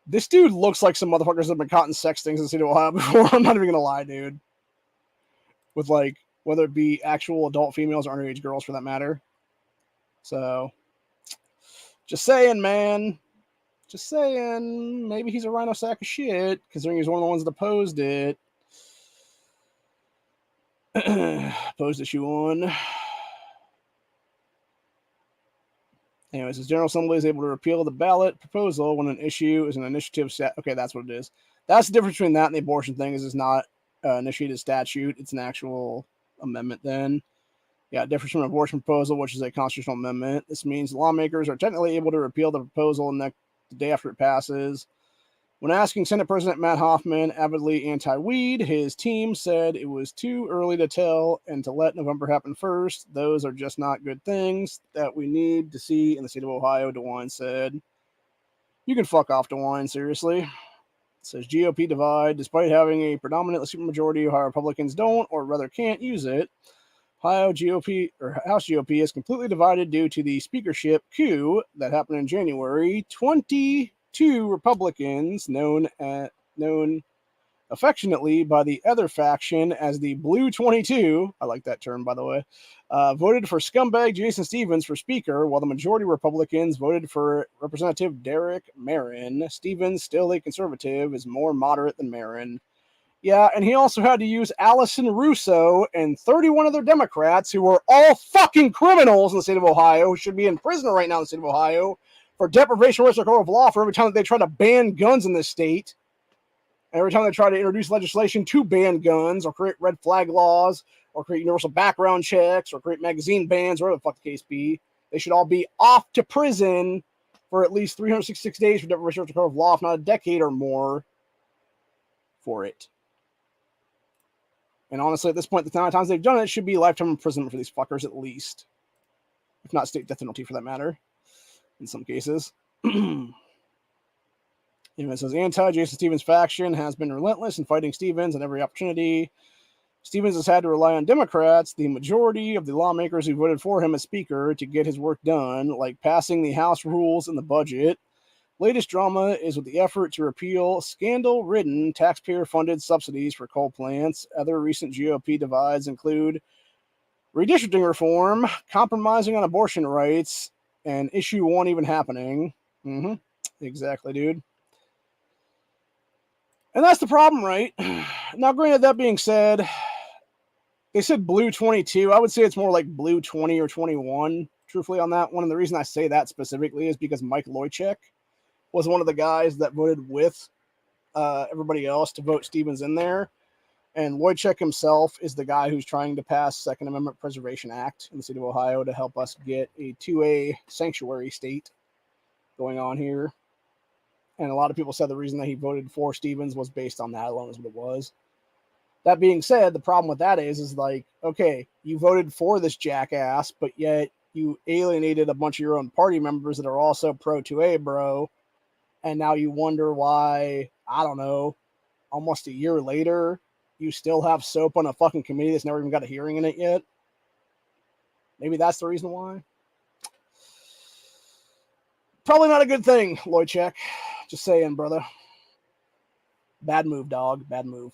this dude looks like some motherfuckers that have been caught in sex things in the state of Ohio before. I'm not even gonna lie, dude. With, like, whether it be actual adult females or underage girls for that matter. So, just saying, man. Just saying. Maybe he's a rhino sack of shit, considering he's one of the ones that opposed it. Opposed issue 1. Anyways, the General Assembly is able to repeal the ballot proposal when an issue is an initiative. Okay, that's what it is. That's the difference between that and the abortion thing. Is it's not initiated statute; it's an actual amendment. Then, yeah, difference from an abortion proposal, which is a constitutional amendment. This means lawmakers are technically able to repeal the proposal the day after it passes. When asking Senate President Matt Hoffman, avidly anti-weed, his team said it was too early to tell and to let November happen first. Those are just not good things that we need to see in the state of Ohio, DeWine said. You can fuck off, DeWine, seriously. It says GOP divide. Despite having a predominantly supermajority, Ohio Republicans don't, or rather can't, use it. Ohio GOP, or House GOP, is completely divided due to the speakership coup that happened in January. 22 Republicans, known affectionately by the other faction as the Blue 22, I like that term, by the way, voted for scumbag Jason Stevens for Speaker, while the majority of Republicans voted for Representative Derek Marin. Stevens, still a conservative, is more moderate than Marin. Yeah, and he also had to use Allison Russo and 31 other Democrats who were all fucking criminals in the state of Ohio, who should be in prison right now in the state of Ohio for deprivation of court of law for every time that they try to ban guns in this state. Every time they try to introduce legislation to ban guns or create red flag laws or create universal background checks or create magazine bans, whatever the fuck the case be, they should all be off to prison for at least 366 days for deprivation of court of law, if not a decade or more for it. And honestly, at this point, the amount of times they've done it, should be lifetime imprisonment for these fuckers at least. If not state death penalty for that matter, in some cases. It says, anti-Jason Stevens faction has been relentless in fighting Stevens at every opportunity. Stevens has had to rely on Democrats, the majority of the lawmakers who voted for him as Speaker, to get his work done, like passing the House rules and the budget. Latest drama is with the effort to repeal scandal-ridden taxpayer-funded subsidies for coal plants. Other recent GOP divides include redistricting reform, compromising on abortion rights, and issue 1 even happening. Exactly, dude. And that's the problem, right? Now, granted, that being said, they said Blue 22. I would say it's more like Blue 20 or 21, truthfully, on that one. And the reason I say that specifically is because Mike Loychek was one of the guys that voted with everybody else to vote Stevens in there. And Loychek himself is the guy who's trying to pass Second Amendment Preservation Act in the state of Ohio to help us get a 2A sanctuary state going on here. And a lot of people said the reason that he voted for Stevens was based on that alone, is what it was. That being said, the problem with that is like, okay, you voted for this jackass, but yet you alienated a bunch of your own party members that are also pro 2A, bro. And now you wonder why, I don't know, almost a year later, you still have soap on a fucking committee that's never even got a hearing in it yet. Maybe that's the reason why. Probably not a good thing, Loychek. Just saying, brother. Bad move, dog. Bad move.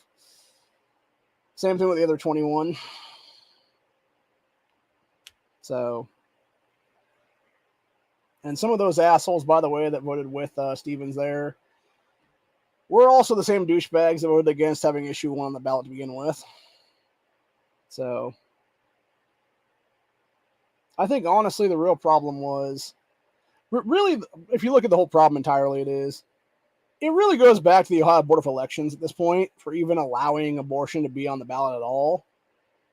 Same thing with the other 21. So, and some of those assholes, by the way, that voted with Stevens there, were also the same douchebags that voted against having issue 1 on the ballot to begin with. So, I think honestly the real problem was, really, if you look at the whole problem entirely, it really goes back to the Ohio Board of Elections at this point for even allowing abortion to be on the ballot at all.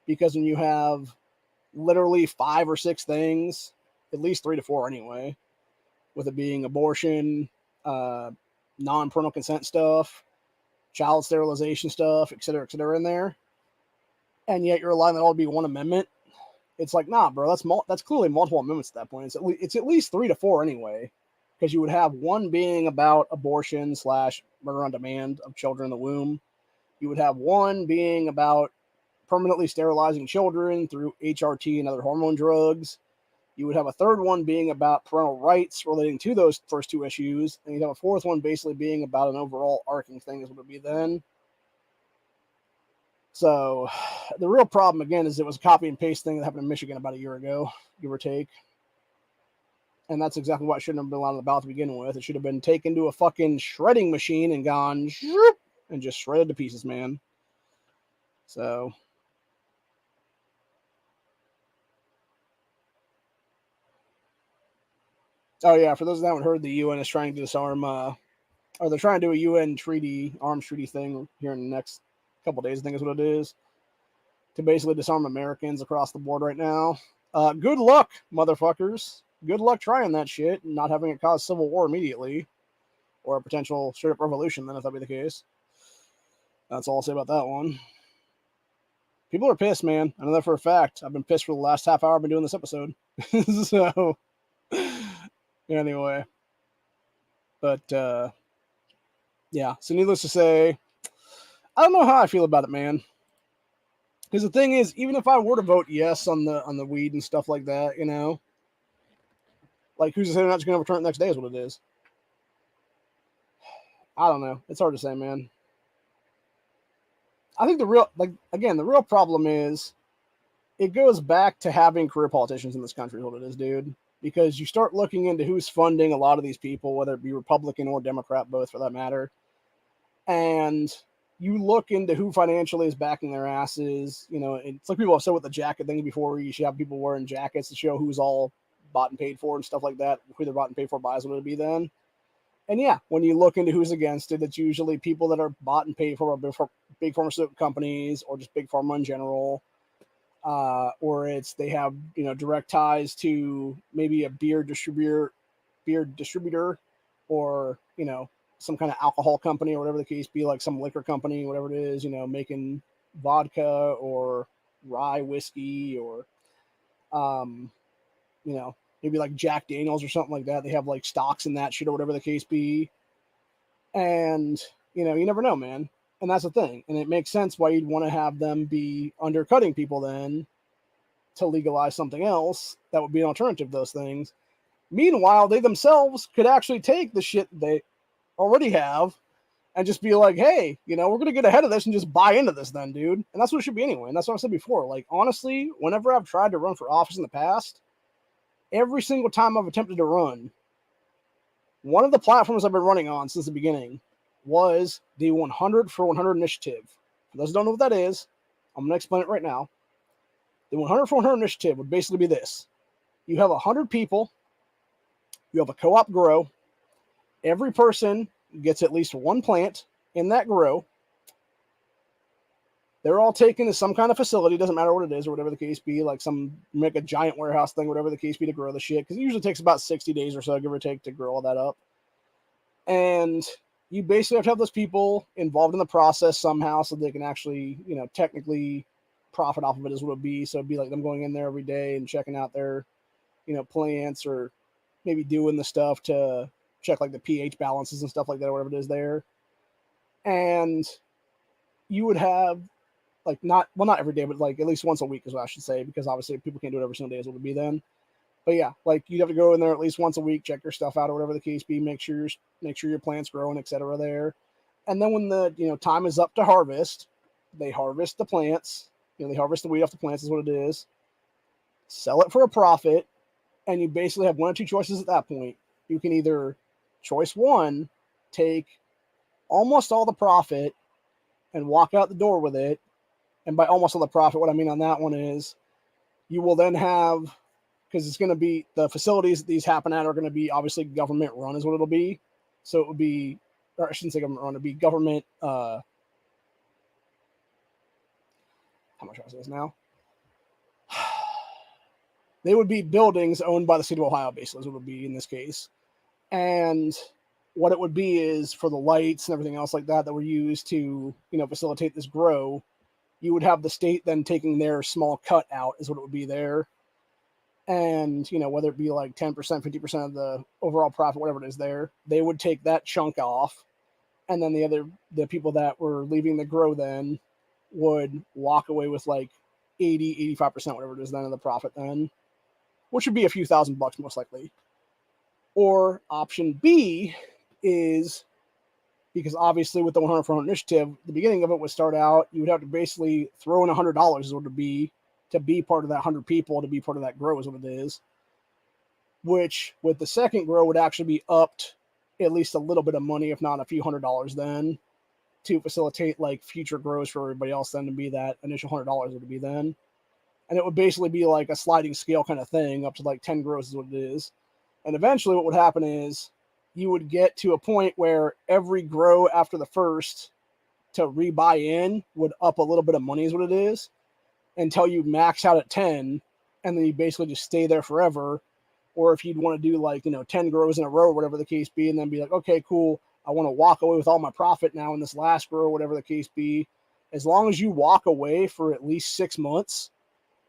Because when you have literally 5 or 6 things, at least 3 to 4 anyway, with it being abortion, non-parental consent stuff, child sterilization stuff, et cetera in there, and yet you're allowing that all to be one amendment, it's like, nah, bro, that's clearly multiple amendments at that point. It's at least 3 to 4 anyway, because you would have one being about abortion / murder on demand of children in the womb. You would have one being about permanently sterilizing children through HRT and other hormone drugs. You would have a third one being about parental rights relating to those first 2 issues. And you'd have a fourth one basically being about an overall arcing thing is what it would be then. So the real problem, again, is it was a copy and paste thing that happened in Michigan about a year ago, give or take. And that's exactly what shouldn't have been allowed on the ballot to begin with. It should have been taken to a fucking shredding machine and gone and just shredded to pieces, man. So... Oh, yeah, for those that haven't heard, the UN is trying to disarm, or they're trying to do a UN treaty, arms treaty thing here in the next couple days, I think is what it is, to basically disarm Americans across the board right now. Good luck, motherfuckers. Good luck trying that shit and not having it cause civil war immediately. or a potential straight up revolution, then, if that be the case. That's all I'll say about that one. People are pissed, man. I know that for a fact. I've been pissed for the last half hour I've been doing this episode. So, anyway. But, yeah. So, needless to say, I don't know how I feel about it, man. Because the thing is, even if I were to vote yes on the weed and stuff like that, you know, like, who's to say they're not just going to return it the next day is what it is. I don't know. It's hard to say, man. I think the real problem is it goes back to having career politicians in this country is what it is, dude. Because you start looking into who's funding a lot of these people, whether it be Republican or Democrat, both for that matter. And you look into who financially is backing their asses. You know, it's like people have said with the jacket thing before, you should have people wearing jackets to show who's all bought and paid for and stuff like that. Who they're bought and paid for buys what it'd be then. And yeah, when you look into who's against it, it's usually people that are bought and paid for big pharmaceutical companies or just big pharma in general. Or it's they have, you know, direct ties to maybe a beer distributor, or, you know, some kind of alcohol company or whatever the case be, like some liquor company, whatever it is, you know, making vodka or rye whiskey or, you know, maybe like Jack Daniels or something like that. They have like stocks in that shit or whatever the case be. And, you know, you never know, man. And that's the thing. And it makes sense why you'd want to have them be undercutting people then to legalize something else that would be an alternative to those things. Meanwhile, they themselves could actually take the shit they already have and just be like, hey, you know, we're going to get ahead of this and just buy into this then, dude. And that's what it should be anyway. And that's what I said before. Like, honestly, whenever I've tried to run for office in the past, every single time I've attempted to run, one of the platforms I've been running on since the beginning was the 100 for 100 initiative. For those who don't know what that is, I'm going to explain it right now. The 100 for 100 initiative would basically be this. You have 100 people. You have a co-op grow. Every person gets at least one plant in that grow. They're all taken to some kind of facility. Doesn't matter what it is or whatever the case be. Like make a giant warehouse thing, whatever the case be, to grow the shit. Because it usually takes about 60 days or so, give or take, to grow all that up. And you basically have to have those people involved in the process somehow so they can actually, you know, technically profit off of it is what it would be. So it'd be like them going in there every day and checking out their, you know, plants, or maybe doing the stuff to check like the pH balances and stuff like that, or whatever it is there. And you would have like not every day, but like at least once a week is what I should say, because obviously people can't do it every single day is what it would be then. But yeah, like you'd have to go in there at least once a week, check your stuff out or whatever the case be, make sure your plant's growing, etc. there. And then when the, you know, time is up to harvest, they harvest the plants, you know, they harvest the weed off the plants is what it is, sell it for a profit, and you basically have one or two choices at that point. You can either, choice one, take almost all the profit and walk out the door with it. And by almost all the profit, what I mean on that one is you will then have, because it's going to be, the facilities that these happen at are going to be obviously government run is what it'll be. So it would be, or I shouldn't say government run, it'd be government, how much I say this now? They would be buildings owned by the state of Ohio, basically, is what it would be in this case. And what it would be is for the lights and everything else like that were used to, you know, facilitate this grow, you would have the state then taking their small cut out is what it would be there. And, you know, whether it be like 10%, 50% of the overall profit, whatever it is there, they would take that chunk off. And then the people that were leaving the grow then would walk away with like 80, 85%, whatever it is then of the profit then, which would be a few $1,000 most likely. Or option B is, because obviously with the 100 for 100 initiative, the beginning of it would start out, you would have to basically throw in $100 is what it would be to be part of that 100 people, to be part of that grow is what it is. Which with the second grow would actually be upped at least a little bit of money, if not a few $100 then, to facilitate like future grows for everybody else then, to be that initial $100 would be then. And it would basically be like a sliding scale kind of thing up to like 10 grows is what it is. And eventually what would happen is you would get to a point where every grow after the first to rebuy in would up a little bit of money is what it is, until you max out at 10, and then you basically just stay there forever. Or if you'd want to do like, you know, 10 grows in a row or whatever the case be, and then be like, okay, cool, I want to walk away with all my profit now in this last grow, whatever the case be. As long as you walk away for at least 6 months,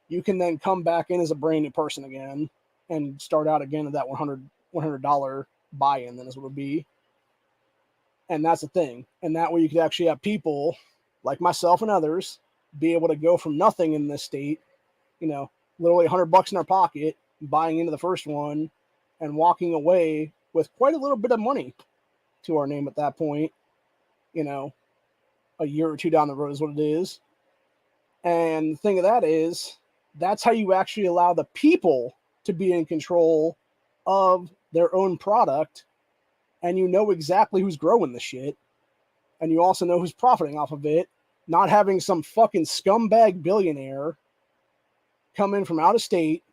you can then come back in as a brand new person again and start out again at that $100 buy-in, then is what it would be. And that's the thing. And that way you could actually have people like myself and others be able to go from nothing in this state, literally $100 in their pocket, buying into the first one and walking away with quite a little bit of money to our name at that point, a year or two down the road is what it is. And the thing of that is, that's how you actually allow the people to be in control of their own product. And you know exactly who's growing the shit. And you also know who's profiting off of it. Not having some fucking scumbag billionaire come in from out of state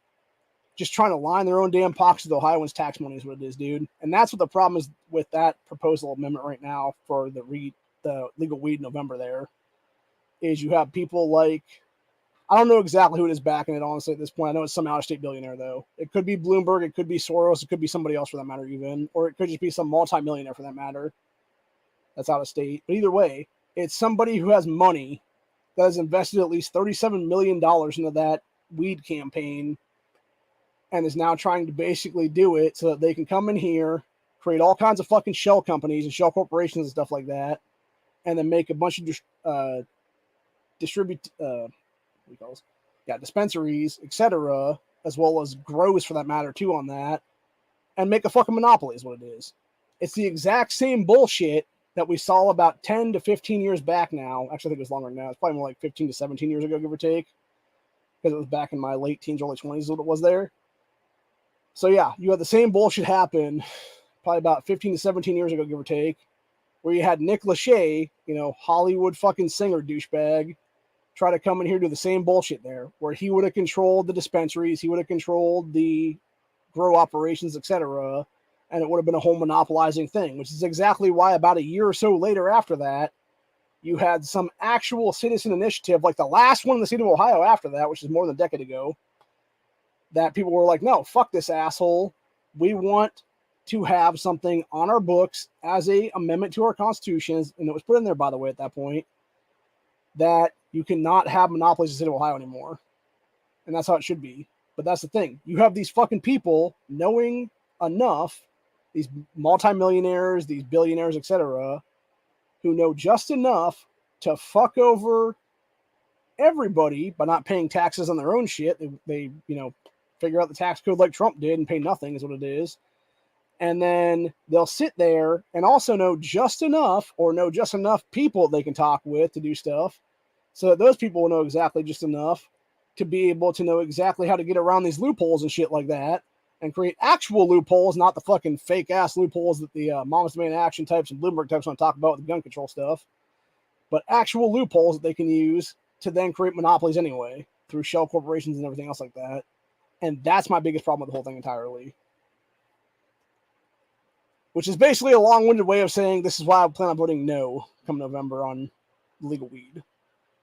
just trying to line their own damn pockets with Ohioans' tax money is what it is, dude. And that's what the problem is with that proposal amendment right now for the legal weed in November there, is you have people like, I don't know exactly who it is backing it, honestly, at this point. I know it's some out-of-state billionaire, though. It could be Bloomberg, it could be Soros, it could be somebody else for that matter even, or it could just be some multi-millionaire for that matter that's out of state. But either way, it's somebody who has money that has invested at least $37 million into that weed campaign and is now trying to basically do it so that they can come in here, create all kinds of fucking shell companies and shell corporations and stuff like that, and then make a bunch of dispensaries, etc., as well as grows for that matter too on that, and make a fucking monopoly is what it is. It's the exact same bullshit that we saw about 10 to 15 years back now. Actually, I think it was longer than that. It's probably more like 15 to 17 years ago, give or take, because it was back in my late teens, early 20s is what it was there. So yeah, you had the same bullshit happen probably about 15 to 17 years ago, give or take, where you had Nick Lachey, Hollywood fucking singer douchebag, try to come in here and do the same bullshit there, where he would have controlled the dispensaries, he would have controlled the grow operations, etc., and it would have been a whole monopolizing thing, which is exactly why about a year or so later after that, you had some actual citizen initiative, like the last one in the state of Ohio after that, which is more than a decade ago, that people were like, no, fuck this asshole. We want to have something on our books as a amendment to our constitutions, and it was put in there, by the way, at that point, that you cannot have monopolies in the state of Ohio anymore. And that's how it should be. But that's the thing. You have these fucking people knowing enough, these multimillionaires, these billionaires, etc., who know just enough to fuck over everybody by not paying taxes on their own shit. They figure out the tax code like Trump did and pay nothing is what it is. And then they'll sit there and also know just enough people they can talk with to do stuff, so that those people will know exactly just enough to be able to know exactly how to get around these loopholes and shit like that, and create actual loopholes, not the fucking fake ass loopholes that the Mamas Demand Action types and Bloomberg types want to talk about with the gun control stuff, but actual loopholes that they can use to then create monopolies anyway through shell corporations and everything else like that. And that's my biggest problem with the whole thing entirely. Which is basically a long-winded way of saying this is why I plan on voting no come November on legal weed.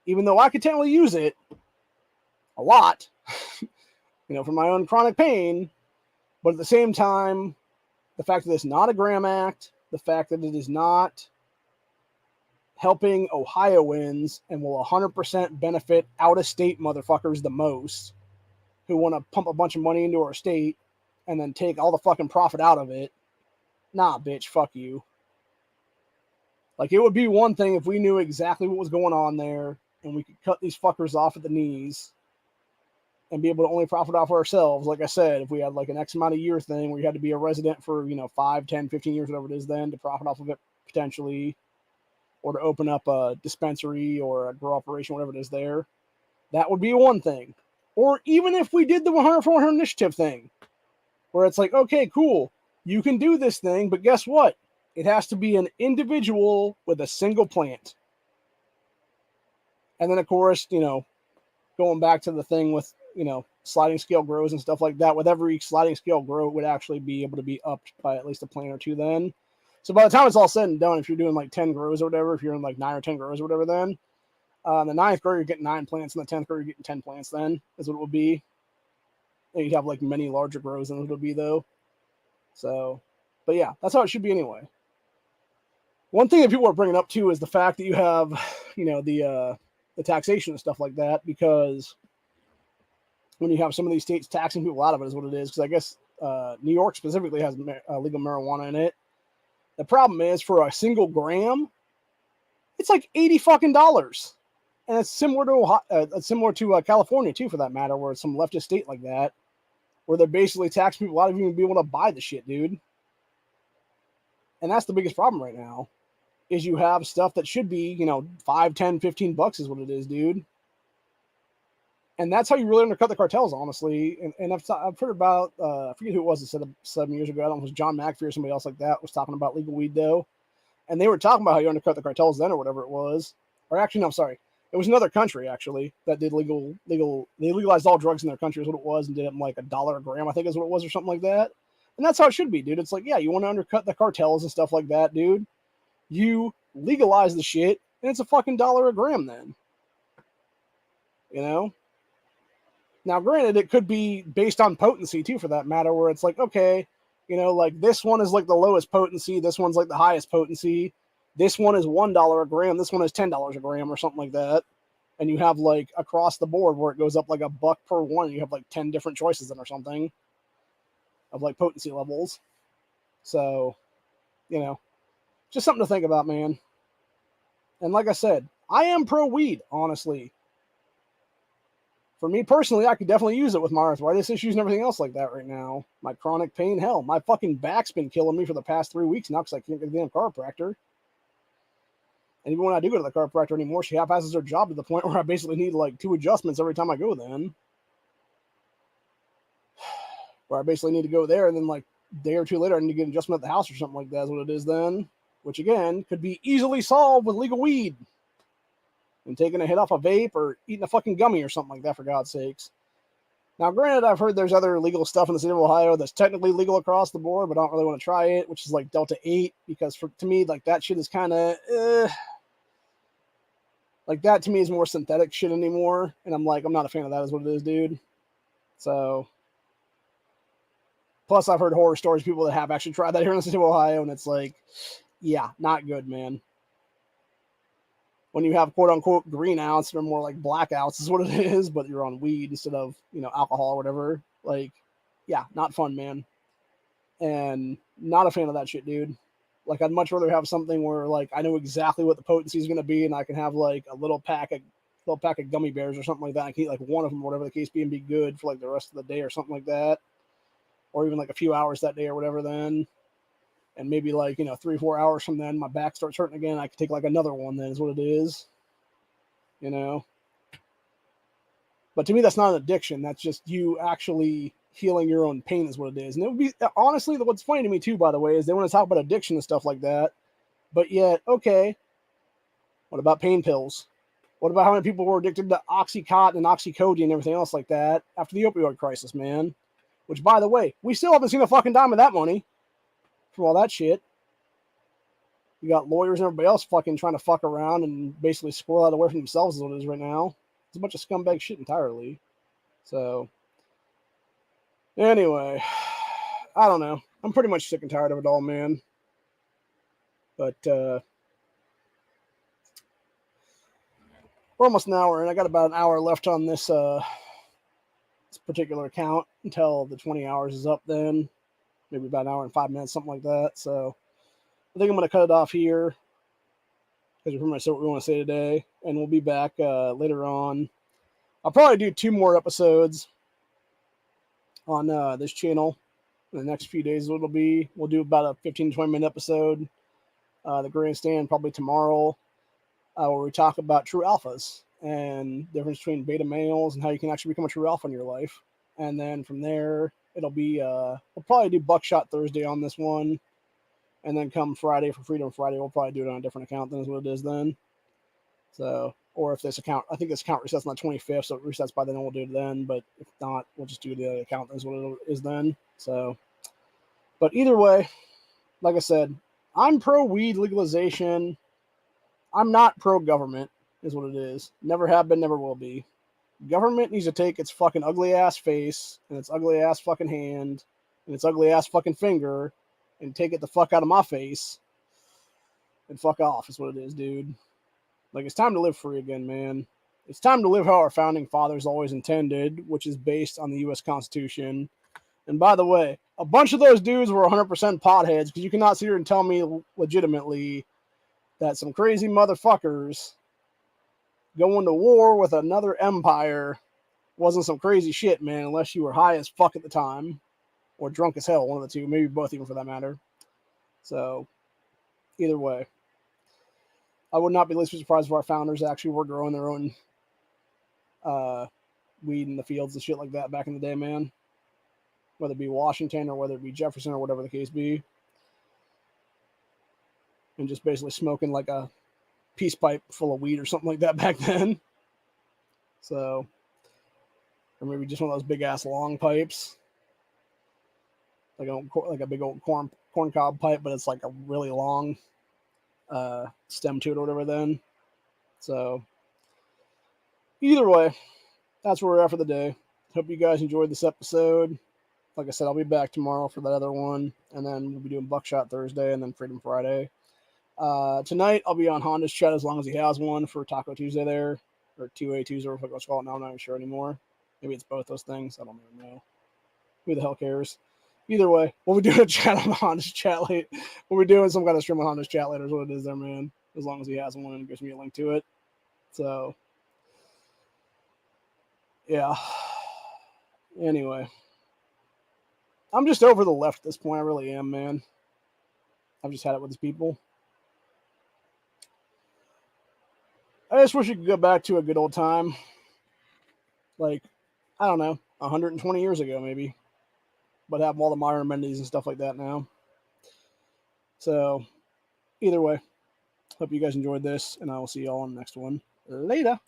Even though I could technically use it a lot, for my own chronic pain, but at the same time, the fact that it's not a Graham Act, the fact that it is not helping Ohioans and will 100% benefit out-of-state motherfuckers the most, who want to pump a bunch of money into our state and then take all the fucking profit out of it. Nah, bitch, fuck you. Like, it would be one thing if we knew exactly what was going on there and we could cut these fuckers off at the knees and be able to only profit off ourselves. Like I said, if we had like an X amount of year thing where you had to be a resident for, 5, 10, 15 years, whatever it is then, to profit off of it potentially, or to open up a dispensary or a grow operation, whatever it is there, that would be one thing. Or even if we did the 100 for 100 initiative thing, where it's like, okay, cool, you can do this thing, but guess what? It has to be an individual with a single plant. And then, of course, going back to the thing with, sliding scale grows and stuff like that, with every sliding scale grow, it would actually be able to be upped by at least a plant or two then. So by the time it's all said and done, if you're doing like 10 grows or whatever, if you're in like 9 or 10 grows or whatever, then the 9th grow, you're getting 9 plants, and the 10th grow, you're getting 10 plants then, is what it would be. And you'd have like many larger grows than it would be, though. So, but yeah, that's how it should be anyway. One thing that people are bringing up too is the fact that you have, the taxation and stuff like that, because when you have some of these states taxing people out of it is what it is. Because I guess New York specifically has legal marijuana in it. The problem is for a single gram, it's like $80 fucking, and it's similar to California too, for that matter, where it's some leftist state like that, where they're basically taxing people out of even being able to buy the shit, dude. And that's the biggest problem right now, is you have stuff that should be, $5, $10, $15 is what it is, dude. And that's how you really undercut the cartels, honestly. And I've heard about, I forget who it was that said 7 years ago, I don't know if it was John McAfee or somebody else like that, was talking about legal weed, though. And they were talking about how you undercut the cartels then, or whatever it was. Or actually, no, I'm sorry. It was another country, actually, that did they legalized all drugs in their country is what it was, and did it like $1 a gram, I think is what it was, or something like that. And that's how it should be, dude. It's like, yeah, you want to undercut the cartels and stuff like that, dude. You legalize the shit, and it's a fucking $1 a gram then. Now, granted, it could be based on potency, too, for that matter, where it's like, okay, like this one is like the lowest potency, this one's like the highest potency, this one is $1 a gram, this one is $10 a gram, or something like that. And you have, like, across the board where it goes up like $1 per one, you have like 10 different choices then or something of like potency levels. So, just something to think about, man. And like I said, I am pro weed, honestly. For me personally, I could definitely use it with my arthritis issues and everything else like that right now. My chronic pain, hell, my fucking back's been killing me for the past 3 weeks now because I can't get a damn chiropractor. And even when I do go to the chiropractor anymore, she half-asses her job to the point where I basically need like 2 adjustments every time I go then. Where I basically need to go there, and then like a day or two later I need to get an adjustment at the house or something like that is what it is then. Which again, could be easily solved with legal weed. And taking a hit off a vape or eating a fucking gummy or something like that, for God's sakes. Now, granted, I've heard there's other legal stuff in the state of Ohio that's technically legal across the board, but I don't really want to try it, which is like Delta 8, because to me, like, that shit is kind of, like, that to me is more synthetic shit anymore, and I'm not a fan of that is what it is, dude. So, plus I've heard horror stories of people that have actually tried that here in the state of Ohio, and it's like, yeah, not good, man. When you have quote-unquote green outs, they're more like blackouts is what it is, but you're on weed instead of, alcohol or whatever. Like, yeah, not fun, man. And not a fan of that shit, dude. Like, I'd much rather have something where, like, I know exactly what the potency is going to be, and I can have, like, a little pack of gummy bears or something like that. I can eat, like, one of them, whatever the case be, and be good for, like, the rest of the day or something like that. Or even, like, a few hours that day or whatever then. And maybe like, 3-4 hours from then, my back starts hurting again. I could take like another one then is what it is, But to me, that's not an addiction. That's just you actually healing your own pain is what it is. And it would be, honestly, what's funny to me too, by the way, is they want to talk about addiction and stuff like that. But yet, okay, what about pain pills? What about how many people were addicted to Oxycontin and Oxycodone and everything else like that after the opioid crisis, man? Which, by the way, we still haven't seen a fucking dime of that money. For all that shit. You got lawyers and everybody else fucking trying to fuck around and basically squirrel out away from themselves is what it is right now. It's a bunch of scumbag shit entirely. So, anyway, I don't know. I'm pretty much sick and tired of it all, man. But, we're almost an hour, and I got about an hour left on this particular account until the 20 hours is up then. Maybe about an hour and 5 minutes, something like that. So I think I'm going to cut it off here because we pretty much said what we want to say today. And we'll be back later on. I'll probably do 2 more episodes on this channel in the next few days. We'll do about a 15 to 20 minute episode. The Grandstand probably tomorrow, where we talk about true alphas and the difference between beta males and how you can actually become a true alpha in your life. And then from there, it'll be, we'll probably do Buckshot Thursday on this one. And then come Friday for Freedom Friday, we'll probably do it on a different account than is what it is then. So, or if this account, I think this account resets on the 25th, so it resets by then, we'll do it then. But if not, we'll just do the other account as what it is then. So, but either way, like I said, I'm pro weed legalization. I'm not pro government, is what it is. Never have been, never will be. Government needs to take its fucking ugly ass face and its ugly ass fucking hand and its ugly ass fucking finger and take it the fuck out of my face and fuck off is what it is, dude. Like, it's time to live free again, man. It's time to live how our founding fathers always intended, which is based on the U.S. Constitution. And by the way, a bunch of those dudes were 100% potheads, because you cannot sit here and tell me legitimately that some crazy motherfuckers going to war with another empire wasn't some crazy shit, man, unless you were high as fuck at the time or drunk as hell, one of the two, maybe both even for that matter. So, either way, I would not be least surprised if our founders actually were growing their own weed in the fields and shit like that back in the day, man. Whether it be Washington or whether it be Jefferson or whatever the case be. And just basically smoking like a peace pipe full of weed or something like that back then. So, or maybe just one of those big ass long pipes. Like a big old corn cob pipe, but it's like a really long stem to it or whatever then. So, either way, that's where we're at for the day. Hope you guys enjoyed this episode. Like I said, I'll be back tomorrow for that other one, and then we'll be doing Buckshot Thursday and then Freedom Friday. Tonight, I'll be on Honda's chat as long as he has one for Taco Tuesday there, or 2A Tuesday, or what let's call it now. I'm not even sure anymore. Maybe it's both those things. I don't even know. Who the hell cares? Either way, we'll be doing a chat on Honda's chat late. We'll be doing some kind of stream on Honda's chat later is what it is there, man. As long as he has one and gives me a link to it. So, yeah. Anyway. I'm just over the left at this point. I really am, man. I've just had it with these people. I just wish you could go back to a good old time. Like, I don't know, 120 years ago, maybe. But have all the modern amenities and stuff like that now. So, either way, hope you guys enjoyed this, and I will see you all on the next one. Later.